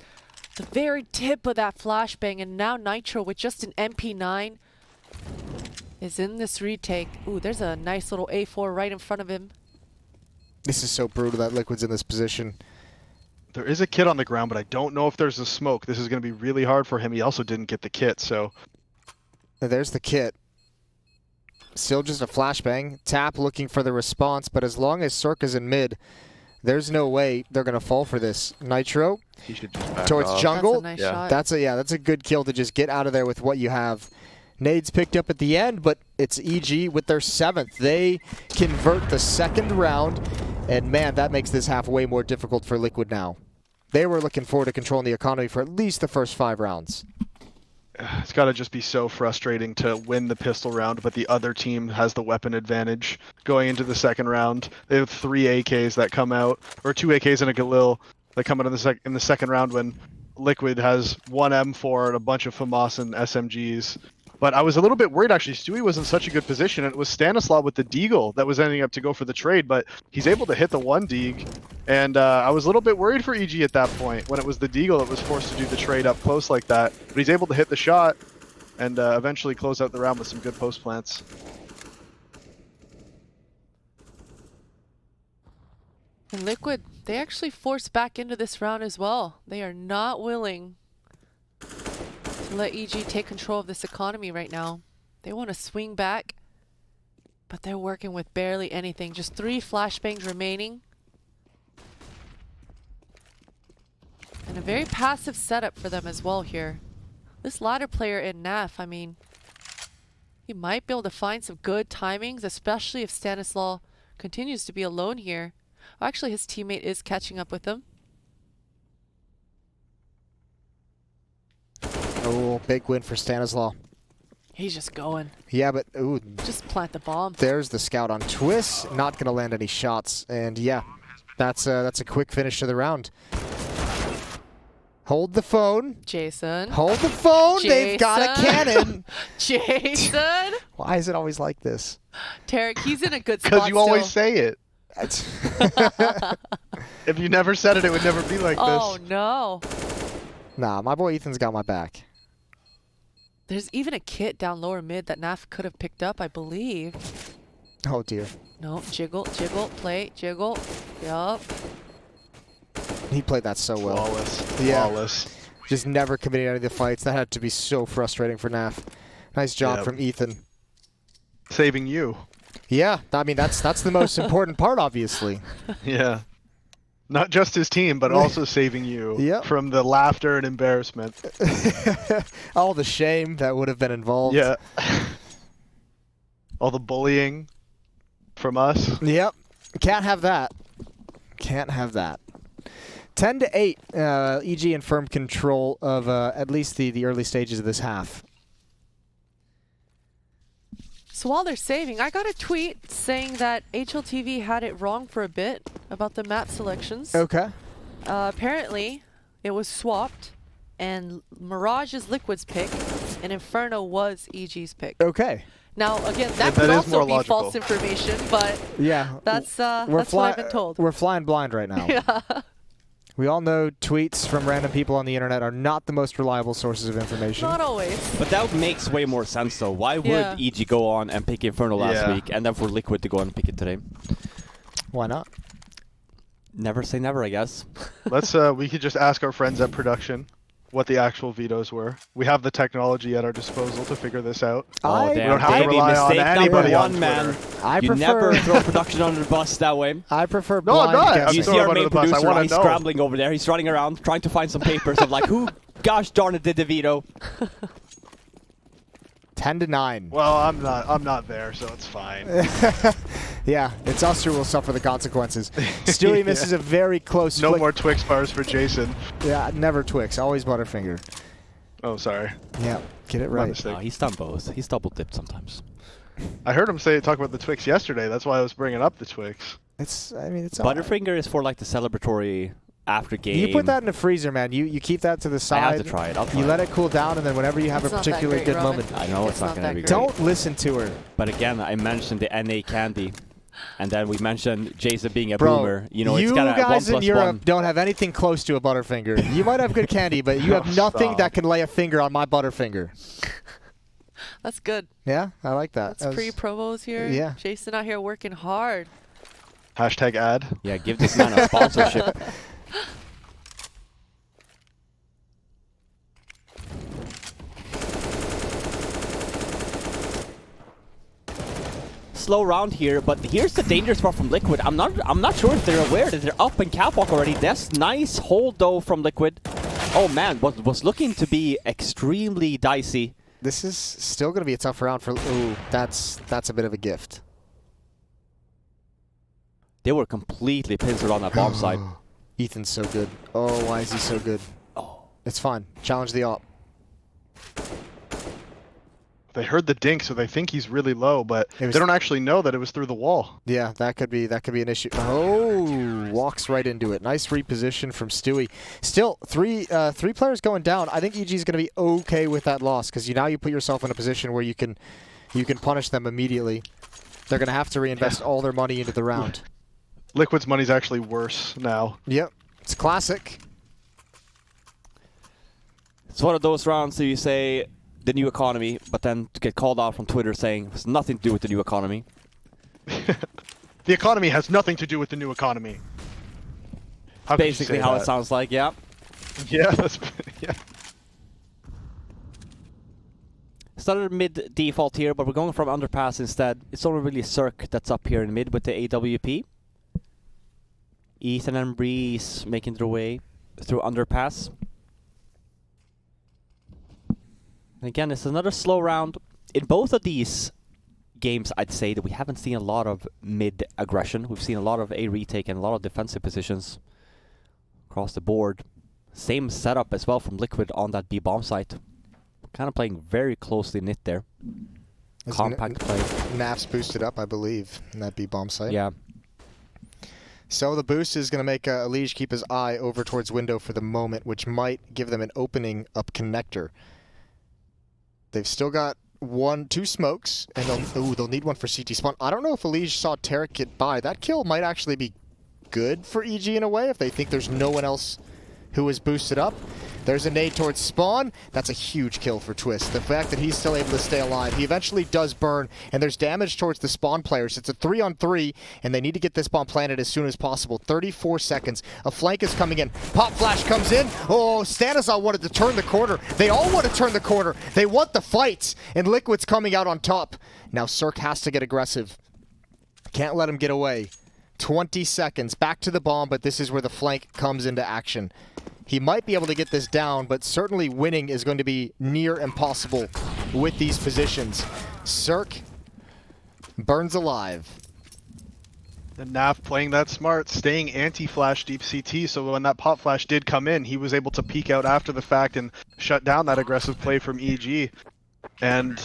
the very tip of that flashbang, and now Nitro with just an MP9 is in this retake. Ooh, there's a nice little A4 right in front of him. This is so brutal that Liquid's in this position. There is a kit on the ground, but I don't know if there's a smoke. This is going to be really hard for him. He also didn't get the kit, so... There's the kit. Still just a flashbang. Tap looking for the response, but as long as Cirque is in mid, there's no way they're going to fall for this. Nitro he should just back towards off. jungle. That's a nice shot. That's a good kill to just get out of there with what you have. Nades picked up at the end, but it's EG with their 7th. They convert the second round, and man, that makes this half way more difficult for Liquid now. They were looking forward to controlling the economy for at least the first 5 rounds. It's got to just be so frustrating to win the pistol round, but the other team has the weapon advantage going into the second round. They have 3 AKs that come out, or 2 AKs and a Galil that come out in the second round when Liquid has 1 M4 and a bunch of FAMAS and SMGs. But I was a little bit worried, actually. Stewie was in such a good position, and it was Stanislaw with the Deagle that was ending up to go for the trade, but he's able to hit the 1 Deag. And I was a little bit worried for EG at that point when it was the Deagle that was forced to do the trade up close like that. But he's able to hit the shot and eventually close out the round with some good post plants. And Liquid, they actually force back into this round as well. They are not willing to let EG take control of this economy right now. They want to swing back, but they're working with barely anything. Just 3 flashbangs remaining. And a very passive setup for them as well here. This ladder player in NAF, I mean, he might be able to find some good timings, especially if Stanislaw continues to be alone here. Oh, actually, his teammate is catching up with him. Oh, big win for Stanislaw. He's just going. Yeah, but ooh, Just plant the bomb. there's the scout on Twist. Not going to land any shots. And yeah, that's a quick finish to the round. Hold the phone. Jason. Hold the phone. They've got a Jason. cannon. Jason. Why is it always like this? Tarek, he's in a good spot Because you always still. say it. If you never said it, it would never be like Oh, this. no. Nah, my boy Ethan's got my back. There's even a kit down lower mid that NAF could have picked up, I believe. Oh, dear. No, jiggle, jiggle, play, jiggle. Yup. He played that so well. Flawless. Yeah. Flawless. Just never committing any of the fights. That had to be so frustrating for NAF. Nice job Yep. from Ethan. Saving you. Yeah, I mean, that's the most important part, obviously. Yeah. Not just his team, but also saving you Yep. from the laughter and embarrassment. All the shame that would have been involved. Yeah. All the bullying from us. Yep. Can't have that. Can't have that. 10-8. EG in firm control of at least the early stages of this half. So while they're saving, I got a tweet saying that HLTV had it wrong for a bit about the map selections. Okay. Apparently, it was swapped, and Mirage is Liquid's pick, and Inferno was EG's pick. Okay. Now, again, Yeah, that that could is also more be logical. false information, but Yeah. that's what I've been told. We're flying blind right now. Yeah. We all know tweets from random people on the internet are not the most reliable sources of information. Not always. But that makes way more sense, though. Why would Yeah. EG go on and pick Inferno last Yeah. week, and then for Liquid to go on and pick it today? Why not? Never say never, I guess. Let's we could just ask our friends at production what the actual vetoes were. We have the technology at our disposal to figure this out. I- Oh, damn, don't have to Davey, rely on mistake anybody number on one, man. I You prefer never throw production under the bus that way. I prefer No, I'm blind not. I'm guessing. You throwing see him our under main the bus. I producer, wanna he's know. scrambling over there. He's running around trying to find some papers of like, who, gosh darn it, did the veto? 10-9. Well, I'm not there, so it's fine. Yeah, it's us who will suffer the consequences. Stewie misses a very close No flick. more Twix bars for Jason. Yeah, never Twix, always Butterfinger. Oh, sorry. Yeah, get it My right. mistake. He's done both. He's double dipped sometimes. I heard him talk about the Twix yesterday. That's why I was bringing up the Twix. It's all right. Butterfinger is for like the celebratory after game. You put that in the freezer, man. You keep that to the I side. have to try it. I'll try You it. let it cool down, and then whenever you have It's a not that particularly great, good Robin. moment, I know it's not not gonna that be great. great. don't listen to her. But again, I mentioned the NA candy, and then we mentioned Jason being a Bro, boomer. You know, you it's got a 1 guys in plus Europe 1. don't have anything close to a Butterfinger. You might have good candy, but you have Oh, nothing stop. that can lay a finger on my Butterfinger. That's good. Yeah, I like that. That's pre-promos here. Yeah. Jason out here working hard. Hashtag ad. Yeah, give this man a sponsorship. Slow round here, but here's the danger spot from Liquid. I'm not sure if they're aware that they're up in catwalk already. That's nice hold though from Liquid. Oh man, what was looking to be extremely dicey. This is still going to be a tough round for... Ooh, that's a bit of a gift. They were completely pincered on that bomb side. Ethan's so good. Oh, why is he so good? Oh. It's fine. Challenge the op. They heard the dink, so they think he's really low, but It they was- don't actually know that it was through the wall. Yeah, that could be an issue. Oh, walks right into it. Nice reposition from Stewie. Still, three players going down. I think EG is going to be okay with that loss because now you put yourself in a position where you can punish them immediately. They're going to have to reinvest all their money into the round. Liquid's money's actually worse now. Yep, it's classic. It's one of those rounds that you say the new economy, but then to get called out from Twitter saying it has nothing to do with the new economy. The economy has nothing to do with the new economy. How could you Basically say how that? it sounds like, yeah. Yeah, that's yeah. Started mid default here, but we're going from underpass instead. It's only really Cirque that's up here in mid with the AWP. Ethan and Breeze making their way through underpass. Again, it's another slow round. In both of these games, I'd say that we haven't seen a lot of mid aggression. We've seen a lot of A retake and a lot of defensive positions across the board. Same setup as well from Liquid on that B bomb site. Kind of playing very closely knit there. Compact play. Naf's boosted up, I believe, in that B bomb site. Yeah. So the boost is going to make Elige keep his eye over towards window for the moment, which might give them an opening up connector. They've still got 2 smokes, and they'll need one for CT spawn. I don't know if Elige saw Tarek get by. That kill might actually be good for EG in a way if they think there's no one else who is boosted up. There's a nade towards spawn. That's a huge kill for Twist. The fact that he's still able to stay alive. He eventually does burn, and there's damage towards the spawn players. It's a 3-on-3, and they need to get this bomb planted as soon as possible. 34 seconds. A flank is coming in. Pop flash comes in. Oh, Stanislav wanted to turn the corner. They all want to turn the corner. They want the fights, and Liquid's coming out on top. Now Cirque has to get aggressive. Can't let him get away. 20 seconds. Back to the bomb, but this is where the flank comes into action. He might be able to get this down, but certainly winning is going to be near impossible with these positions. Cirque burns alive. The Naf playing that smart, staying anti-flash deep CT, so when that pop flash did come in, he was able to peek out after the fact and shut down that aggressive play from EG. And,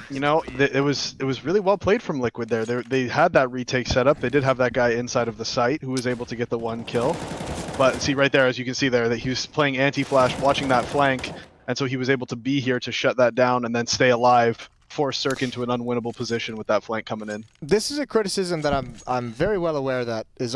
you know, it was really well played from Liquid there. They had that retake set up. They did have that guy inside of the site who was able to get the 1 kill. But see right there, as you can see there, that he was playing anti-flash, watching that flank, and so he was able to be here to shut that down and then stay alive, force Cirque into an unwinnable position with that flank coming in. This is a criticism that I'm very well aware that is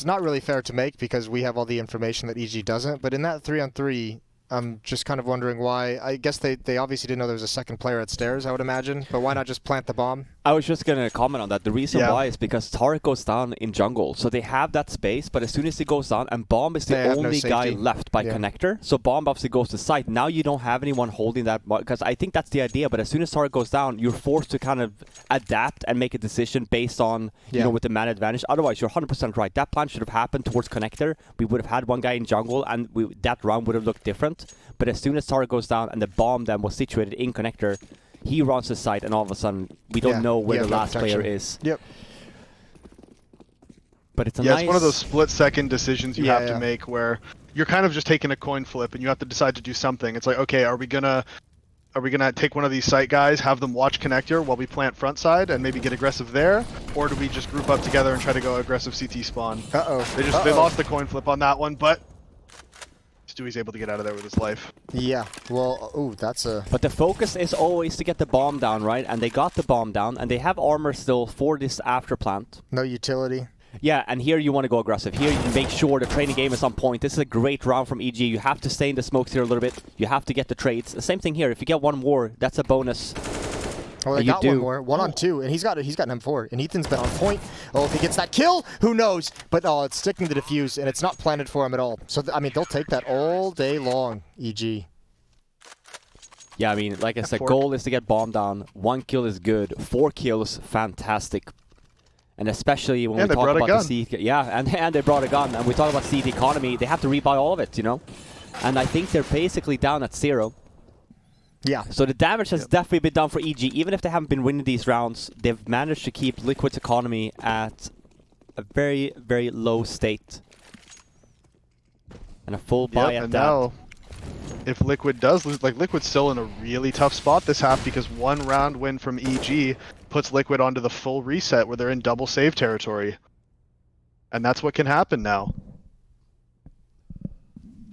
not really fair to make because we have all the information that EG doesn't. But in that 3-on-3, I'm just kind of wondering why. I guess they obviously didn't know there was a second player at stairs, I would imagine. But why not just plant the bomb? I was just going to comment on that. The reason why is because Tarek goes down in jungle. So they have that space, but as soon as he goes down, and Bomb is the only guy left by connector. So Bomb obviously goes to site. Now you don't have anyone holding that, because I think that's the idea. But as soon as Tarek goes down, you're forced to kind of adapt and make a decision based on, you know, with the man advantage. Otherwise, you're 100% right. That plan should have happened towards connector. We would have had one guy in jungle, and that round would have looked different. But as soon as Tarek goes down, and the bomb then was situated in connector, he runs the site, and all of a sudden, we don't know where the last player is. Yep. But it's nice... it's one of those split-second decisions you have to make where you're kind of just taking a coin flip, and you have to decide to do something. It's like, okay, are we gonna take one of these site guys, have them watch connector while we plant front side, and maybe get aggressive there, or do we just group up together and try to go aggressive CT spawn? They lost the coin flip on that one, but Stewie's able to get out of there with his life. Yeah, well, that's a... But the focus is always to get the bomb down, right? And they got the bomb down, and they have armor still for this after plant. No utility. Yeah, and here you want to go aggressive. Here you make sure the training game is on point. This is a great round from EG. You have to stay in the smokes here a little bit. You have to get the trades. The same thing here. If you get one more, that's a bonus. Oh, they got one more. 1-on-2, and he's got an M4, and Ethan's been on point. Oh, if he gets that kill, who knows? But it's sticking to defuse, and it's not planted for him at all. So, I mean, they'll take that all day long, EG. Yeah, I mean, like I said, goal is to get bomb down. 1 kill is good. 4 kills, fantastic. And especially when we talk about the CT... Yeah, and they brought a gun. And we talk about CT economy, they have to rebuy all of it, you know? And I think they're basically down at 0. Yeah. So the damage has definitely been done for EG. Even if they haven't been winning these rounds, they've managed to keep Liquid's economy at a very, very low state. And a full buy at that. Now, if Liquid does lose, like Liquid's still in a really tough spot this half because 1 round win from EG puts Liquid onto the full reset where they're in double save territory. And that's what can happen now.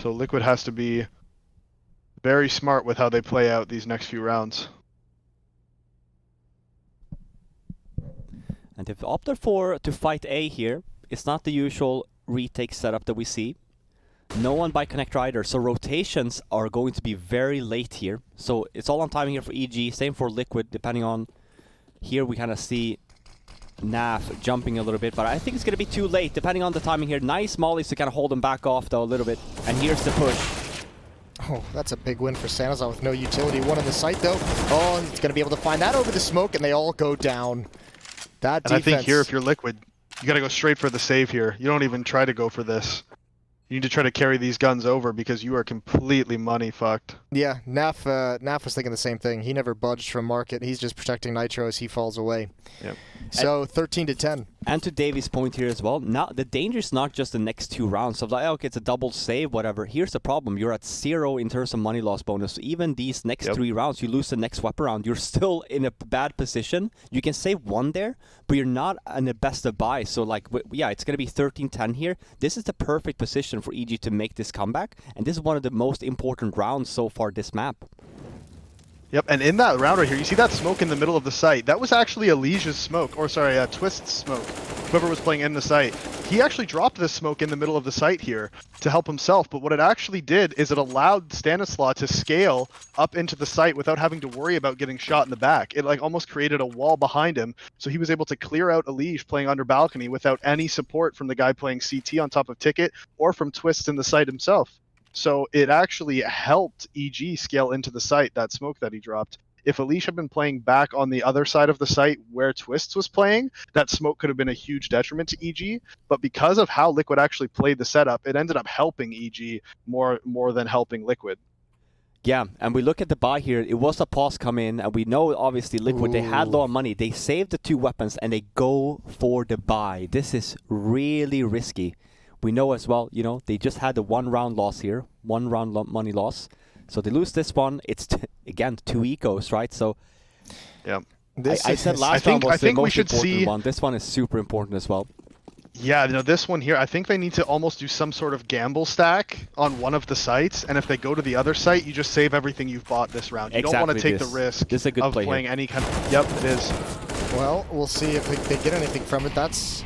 So Liquid has to be very smart with how they play out these next few rounds. And they've opted to fight A here. It's not the usual retake setup that we see. No one by connector either, so rotations are going to be very late here. So it's all on timing here for EG, same for Liquid, depending on... Here we kind of see Naf jumping a little bit, but I think it's going to be too late, depending on the timing here. Nice mollies to kind of hold them back off, though, a little bit. And here's the push. Oh, that's a big win for Stanislav with no utility. 1 on the site, though. Oh, he's going to be able to find that over the smoke, and they all go down. That defense... And I think here, if you're Liquid, you got to go straight for the save here. You don't even try to go for this. You need to try to carry these guns over because you are completely money fucked. Yeah, Naf was thinking the same thing. He never budged from market. He's just protecting Nitro as he falls away. Yep. So 13 to 10. And to Davy's point here as well, now the danger is not just the next 2 rounds of like, okay, it's a double save, whatever. Here's the problem. You're at 0 in terms of money loss bonus. Even these next 3 rounds, you lose the next weapon round, you're still in a bad position. You can save 1 there, but you're not in the best of buy. So like, yeah, it's going to be 13-10 here. This is the perfect position for EG to make this comeback. And this is one of the most important rounds so far this map. Yep, and in that round right here, you see that smoke in the middle of the site. That was actually Alicia's smoke, or sorry, Twist's smoke. Whoever was playing in the site. He actually dropped this smoke in the middle of the site here to help himself, but what it actually did is it allowed Stanislaw to scale up into the site without having to worry about getting shot in the back. It like almost created a wall behind him, so he was able to clear out Alicia playing under balcony without any support from the guy playing CT on top of Ticket or from Twist in the site himself. So it actually helped EG scale into the site, that smoke that he dropped. If Alicia had been playing back on the other side of the site where Twists was playing, that smoke could have been a huge detriment to EG. But because of how Liquid actually played the setup, it ended up helping EG more than helping Liquid. Yeah, and we look at the buy here. It was a pause come in, and we know obviously Liquid, they had low on money. They saved the 2 weapons, and they go for the buy. This is really risky. We know as well, you know, they just had the 1 round loss here, 1 round money loss. So they lose this one. It's, again, 2 ecos, right? So yeah, I said last round was the most important see one. This one is super important as well. Yeah, you know, this one here, I think they need to almost do some sort of gamble stack on one of the sites, and if they go to the other site, you just save everything you've bought this round. You don't want to take the risk of playing any kind of... Yep, it is. Well, we'll see if they get anything from it. That's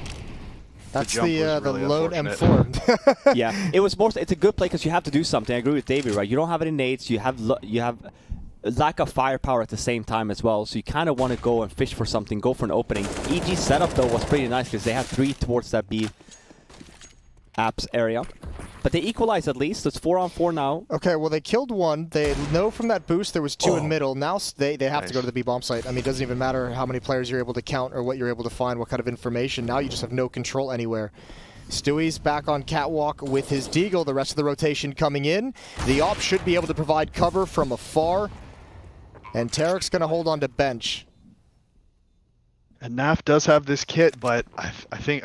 the really load M4. Yeah, it was more. It's a good play because you have to do something. I agree with Davey, right? You don't have any nades. You have lack of firepower at the same time as well. So you kind of want to go and fish for something, go for an opening. EG's setup though was pretty nice because they had 3 towards that B apps area. But they equalize at least. It's 4-on-4 now. Okay, well they killed 1. They know from that boost there was 2 in middle. Now they have to go to the B bomb site. I mean, it doesn't even matter how many players you're able to count or what you're able to find, what kind of information. Now you just have no control anywhere. Stewie's back on catwalk with his Deagle. The rest of the rotation coming in. The op should be able to provide cover from afar. And Tarek's going to hold on to bench. And NAF does have this kit, but I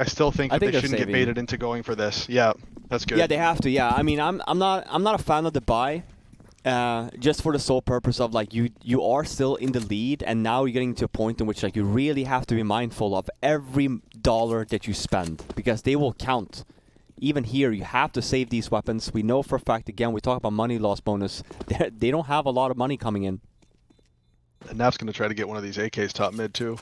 still think that they shouldn't get baited into going for this. Yeah, that's good. Yeah, they have to. Yeah, I mean, I'm not a fan of the buy, just for the sole purpose of like you are still in the lead, and now you're getting to a point in which like you really have to be mindful of every dollar that you spend because they will count. Even here, you have to save these weapons. We know for a fact. Again, we talk about money loss bonus. They don't have a lot of money coming in. And NAF's going to try to get one of these AKs top mid too.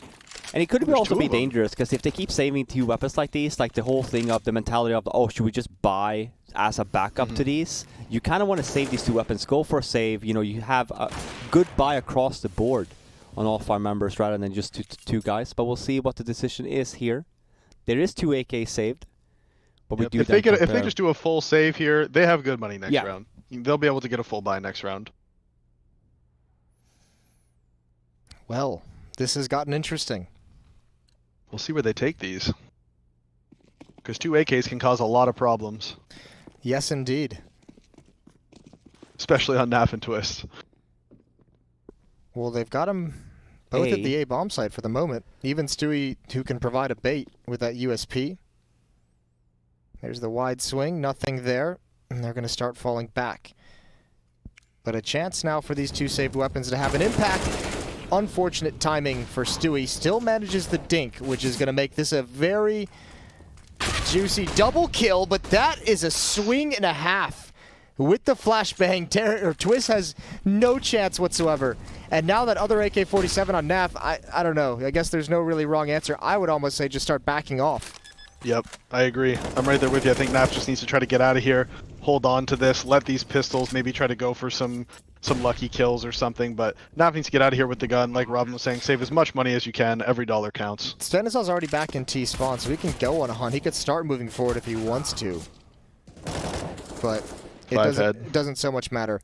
And it could also be dangerous because if they keep saving 2 weapons like these, like the whole thing of the mentality of, oh, should we just buy as a backup to these? You kind of want to save these 2 weapons. Go for a save. You know, you have a good buy across the board on all 5 members rather than just 2 guys. But we'll see what the decision is here. There is 2 AKs saved. But we do if they just do a full save here, they have good money next round. They'll be able to get a full buy next round. Well, this has gotten interesting. We'll see where they take these. Because 2 AKs can cause a lot of problems. Yes, indeed. Especially on NAF and Twist. Well, they've got them both at the A bomb site for the moment. Even Stewie, who can provide a bait with that USP. There's the wide swing, nothing there. And they're going to start falling back. But a chance now for these 2 saved weapons to have an impact. Unfortunate timing for Stewie. Still manages the dink, which is going to make this a very juicy double kill, but that is a swing and a half. With the flashbang, Twist has no chance whatsoever. And now that other AK-47 on NAF, I don't know. I guess there's no really wrong answer. I would almost say just start backing off. Yep, I agree. I'm right there with you. I think NAF just needs to try to get out of here, hold on to this, let these pistols maybe try to go for some lucky kills or something, but NAF needs to get out of here with the gun. Like Robin was saying, save as much money as you can. Every dollar counts. Stanislav's already back in T-spawn, so he can go on a hunt. He could start moving forward if he wants to. But it doesn't so much matter.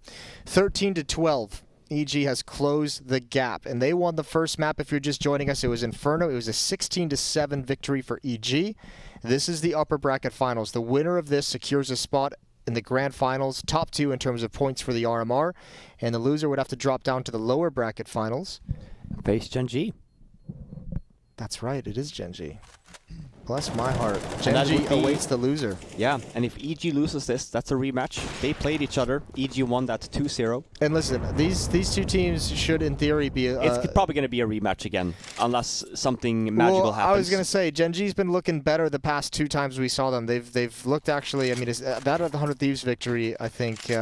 13 to 12. EG has closed the gap, and they won the first map. If you're just joining us, it was Inferno. It was a 16-7 victory for EG. This is the upper bracket finals. The winner of this secures a spot in the grand finals, top 2 in terms of points for the RMR, and the loser would have to drop down to the lower bracket finals. Face Gen G. That's right, it is Gen G. Bless my heart. And Gen that G would be- awaits the loser. Yeah, and if EG loses this, that's a rematch. They played each other. EG won that 2-0. And listen, these two teams should, in theory, be. It's probably going to be a rematch again, unless something magical happens. I was going to say, Gen G's been looking better the past 2 times we saw them. They've looked actually. I mean, that at the 100 Thieves victory, I think,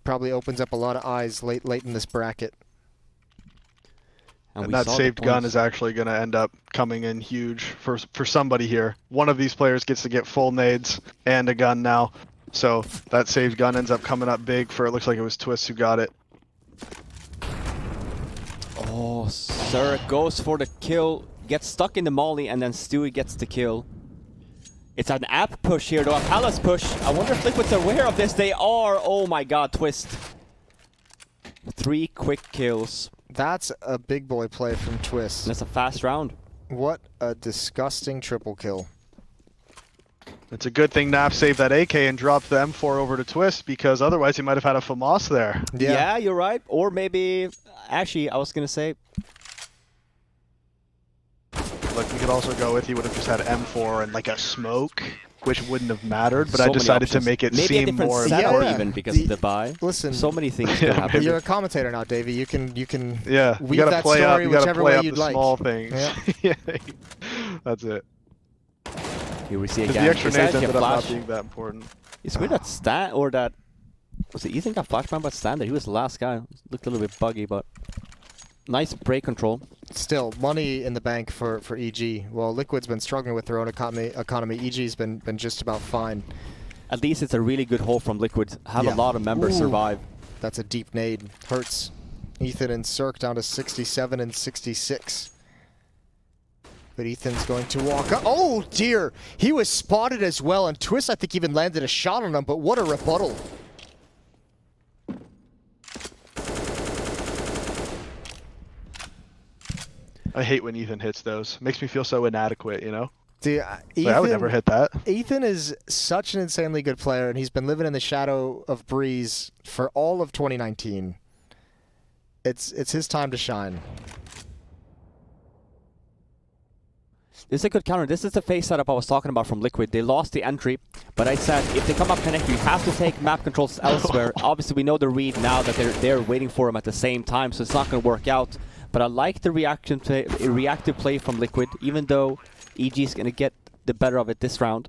probably opens up a lot of eyes late in this bracket. And that saved gun is actually going to end up coming in huge for somebody here. One of these players gets to get full nades and a gun now. So that saved gun ends up coming up big for, it looks like it was Twist who got it. Oh, Zurich goes for the kill, gets stuck in the molly, and then Stewie gets the kill. It's an app push here, though, a palace push. I wonder if Liquid's aware of this. They are. Oh my god, Twist. 3 quick kills. That's a big boy play from Twist. And that's a fast round. What a disgusting triple kill. It's a good thing Nap saved that AK and dropped the M4 over to Twist, because otherwise he might have had a FAMAS there. Yeah, you're right. Or maybe, actually, I was going to say... Look, we could also go with, he would have just had M4 and like a smoke, which wouldn't have mattered, but So I many decided to options. make it Maybe a seem different more setup important. even because of the buy. Listen, so many things could happen. You're a commentator now, Davey. You can Yeah, you weave gotta that play up, story you gotta whichever play way up you'd the like. small things. Yeah. Yeah, that's it. Here we see Because again. the extra Is that nades a ended up not flash? being that important. It's weird that Stan, or that... Was it Ethan got flashbang by Stan there? He was the last guy. Looked a little bit buggy, but... Nice break control. Still, money in the bank for EG. Well, Liquid's been struggling with their own economy. EG's been just about fine. At least it's a really good hole from Liquid. Have Yeah. a lot of members Ooh. survive. That's a deep nade. Hurts Ethan and Cirque down to 67 and 66. But Ethan's going to walk up. Oh, dear. He was spotted as well, and Twist, I think, even landed a shot on him, but what a rebuttal. I hate when Ethan hits those. Makes me feel so inadequate, you know? Dude, Like, I would never hit that. Ethan is such an insanely good player, and he's been living in the shadow of Breeze for all of 2019. It's his time to shine. This is a good counter. This is the phase setup I was talking about from Liquid. They lost the entry, but I said if they come up connector, you have to take map controls elsewhere. Obviously, we know the read now that they're waiting for him at the same time, so it's not going to work out. But I like the reactive play from Liquid, even though EG is going to get the better of it this round.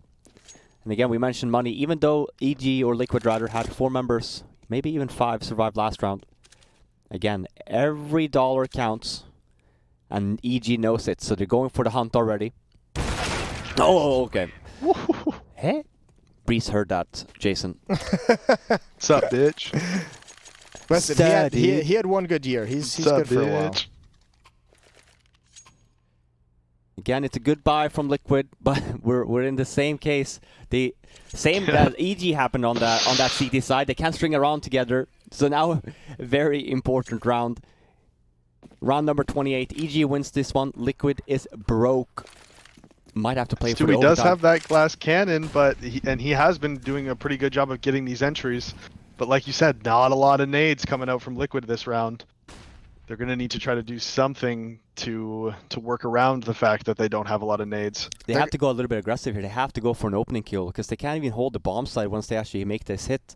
And again, we mentioned money. Even though EG, or Liquid rather, had 4 members, maybe even 5, survive last round. Again, every dollar counts, and EG knows it, so they're going for the hunt already. Oh, okay. Hey? Breeze heard that, Jason. What's up, bitch? Listen, he had one good year. He's What's up, good for a while. bitch? Again, it's a good buy from Liquid, but we're in the same case. The same that EG happened on that CT side. They can't string around together. So now, a very important round. Round number 28. EG wins this one. Liquid is broke. Might have to play for the Stewie does overtime. have that glass cannon, but he has been doing a pretty good job of getting these entries. But like you said, not a lot of nades coming out from Liquid this round. They're going to need to try to do something to work around the fact that they don't have a lot of nades. They have to go a little bit aggressive here. They have to go for an opening kill because they can't even hold the bomb side once they actually make this hit.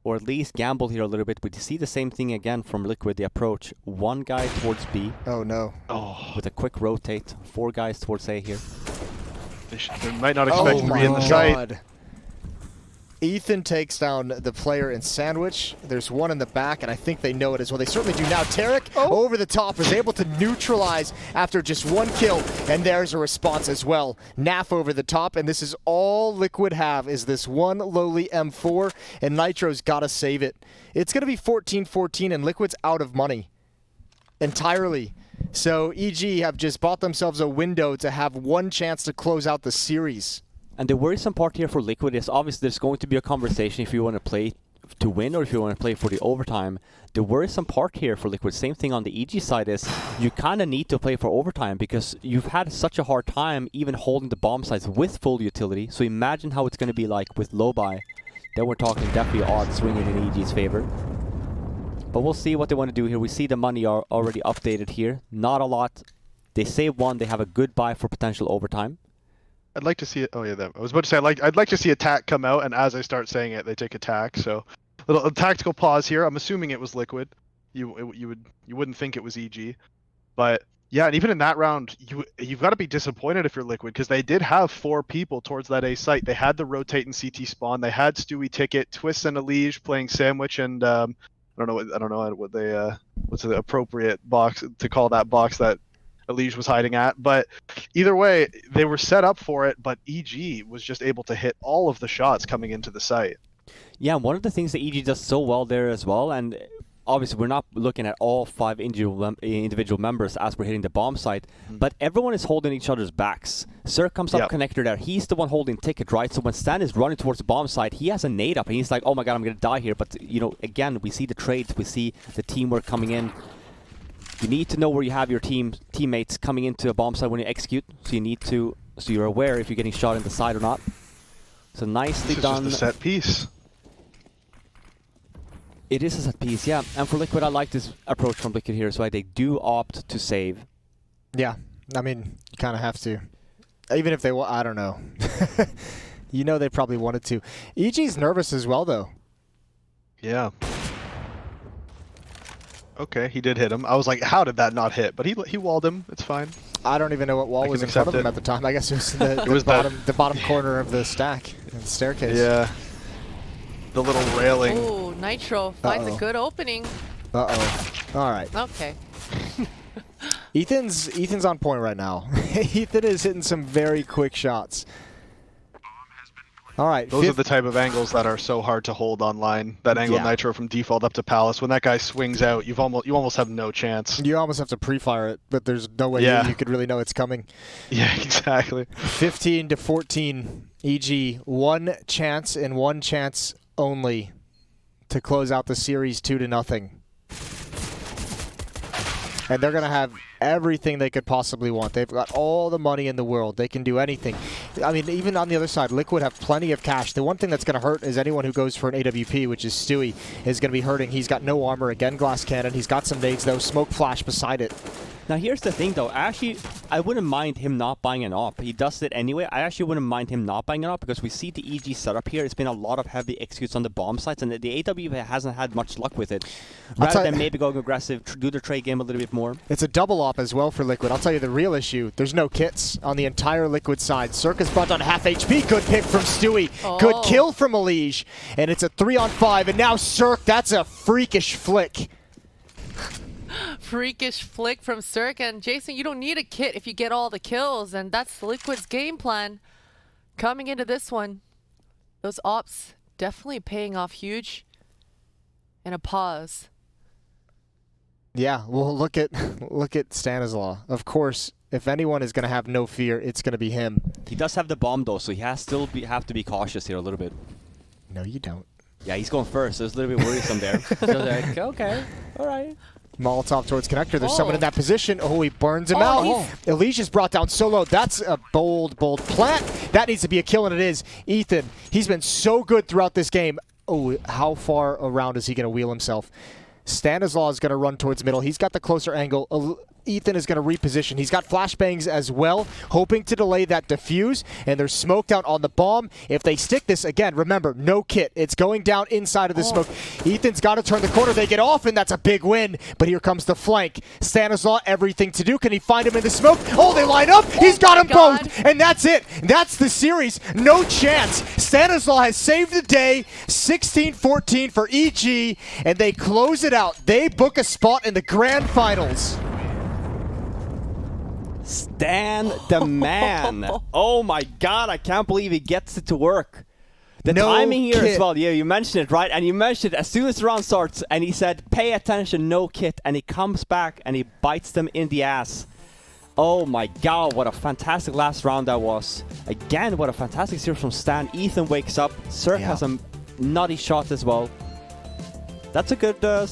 Or at least gamble here a little bit. But you see the same thing again from Liquid. They approach 1 guy towards B Oh, no. Oh, with a quick rotate. 4 guys towards A here. they might not expect 3 in the site. God. Ethan takes down the player in Sandwich. There's 1 in the back, and I think they know it as well. They certainly do now. Tarek over the top is able to neutralize after just 1 kill, and there's a response as well. Naf over the top, and this is all Liquid have is this 1 lowly M4, and Nitro's got to save it. It's going to be 14-14, and Liquid's out of money entirely. So EG have just bought themselves a window to have 1 chance to close out the series. And the worrisome part here for Liquid is obviously there's going to be a conversation if you want to play to win or if you want to play for the overtime. The worrisome part here for Liquid, same thing on the EG side, is you kind of need to play for overtime because you've had such a hard time even holding the bomb sites with full utility. So imagine how it's going to be like with low buy. then we're talking definitely odds swinging in EG's favor. But we'll see what they want to do here. We see the money are already updated here. Not a lot. They save one. They have a good buy for potential overtime. I'd like to see it. Oh yeah, I was about to say I'd like to see attack come out, and as I start saying it, they take attack. So a tactical pause here. I'm assuming it was liquid. You wouldn't think it was EG, but yeah, and even in that round, you've got to be disappointed if you're liquid, because they did have 4 people towards that A site. They had the rotate and CT spawn. They had Stewie Ticket, Twist, and Elige playing sandwich, and I don't know what they what's the appropriate box to call that box that Elige was hiding at. But either way, they were set up for it, but EG was just able to hit all of the shots coming into the site. Yeah, one of the things that EG does so well there as well, and obviously we're not looking at all 5 individual members as we're hitting the bomb site, but everyone is holding each other's backs. Sir comes up connector there. He's the one holding ticket, right? So when Stan is running towards the bomb site, he has a nade up, and he's like, oh my god, I'm going to die here. But, you know, again, we see the trades. We see the teamwork coming in. You need to know where you have your teammates coming into a bomb site when you execute. So you're aware if you're getting shot in the side or not. So nicely done. This is just a set piece. It is a set piece, yeah. And for Liquid, I like this approach from Liquid here. So they do opt to save. Yeah, I mean, you kind of have to. Even if they want, I don't know. You know they probably wanted to. EG's nervous as well, though. Yeah. Okay, he did hit him. I was like, how did that not hit? But he walled him. It's fine. I don't even know what wall was in front of him at the time. I guess it was the bottom corner of the stack, the staircase. Yeah. The little railing. Oh, Nitro finds a good opening. Uh-oh. All right. Okay. Ethan's on point right now. Ethan is hitting some very quick shots. All right. Those are the type of angles that are so hard to hold online. That angle Nitro from default up to Palace. When that guy swings out, you almost have no chance. You almost have to pre-fire it, but there's no way you could really know it's coming. Yeah, exactly. 15 to 14. EG, one chance and one chance only to close out the series 2-0. And they're going to have everything they could possibly want. They've got all the money in the world. They can do anything. I mean, even on the other side, Liquid have plenty of cash. The one thing that's going to hurt is anyone who goes for an AWP, which is Stewie, is going to be hurting. He's got no armor. Again, glass cannon. He's got some nades, though. Smoke flash beside it. Now, here's the thing, though. Actually, I wouldn't mind him not buying an AWP. He does it anyway. I actually wouldn't mind him not buying an AWP because we see the EG setup here. It's been a lot of heavy executes on the bomb sites, and the AWP hasn't had much luck with it. Rather than maybe going aggressive, do the trade game a little bit more. It's a double AWP as well for Liquid. I'll tell you the real issue. There's no kits on the entire Liquid side. Circus bunt on half HP. Good pick from Stewie. Oh. Good kill from Elige. And it's a 3-on-5. And now Cirque, that's a freakish flick. Freakish flick from Cirque. And Jason, you don't need a kit if you get all the kills. And that's Liquid's game plan coming into this one. Those ops definitely paying off huge. And a pause. Yeah, well, look at Stanislaw. Of course, if anyone is going to have no fear, it's going to be him. He does have the bomb, though, so he has still have to be cautious here a little bit. No, you don't. Yeah, he's going first, so it's a little bit worrisome there. So like, okay, all right. Molotov towards connector. There's someone in that position. Oh, he burns him out. Elige is brought down solo. That's a bold plant. That needs to be a kill, and it is. Ethan, he's been so good throughout this game. Oh, how far around is he going to wheel himself? Stanislaw is going to run towards middle. He's got the closer angle. Ethan is going to reposition. He's got flashbangs as well, hoping to delay that defuse. And there's smoke down on the bomb. If they stick this, again, remember, no kit. It's going down inside of the smoke. Ethan's got to turn the corner. They get off, and that's a big win. But here comes the flank. Stanislaw, everything to do. Can he find him in the smoke? Oh, they line up. He's got them both. And that's it. That's the series. No chance. Stanislaw has saved the day. 16-14 for EG, and they close it out. They book a spot in the grand finals. Stan the man. Oh my god, I can't believe he gets it to work. The no timing here kit. as well. Yeah, you mentioned it, right? And you mentioned it as soon as the round starts, and he said, pay attention, no kit. And he comes back and he bites them in the ass. Oh my god, what a fantastic last round that was. Again, what a fantastic series from Stan. Ethan wakes up. Cirque has a nutty shot as well. That's a good map.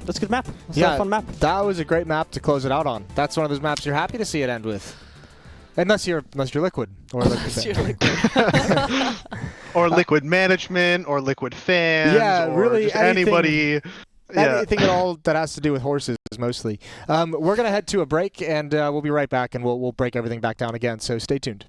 That's a fun map. That was a great map to close it out on. That's one of those maps you're happy to see it end with. Unless you're Liquid. Or Unless you're Liquid. or Liquid Management, or Liquid Fans, Yeah, or really just anything- anybody. Yeah. Anything at all that has to do with horses, mostly. We're going to head to a break, and we'll be right back, and we'll break everything back down again, so stay tuned.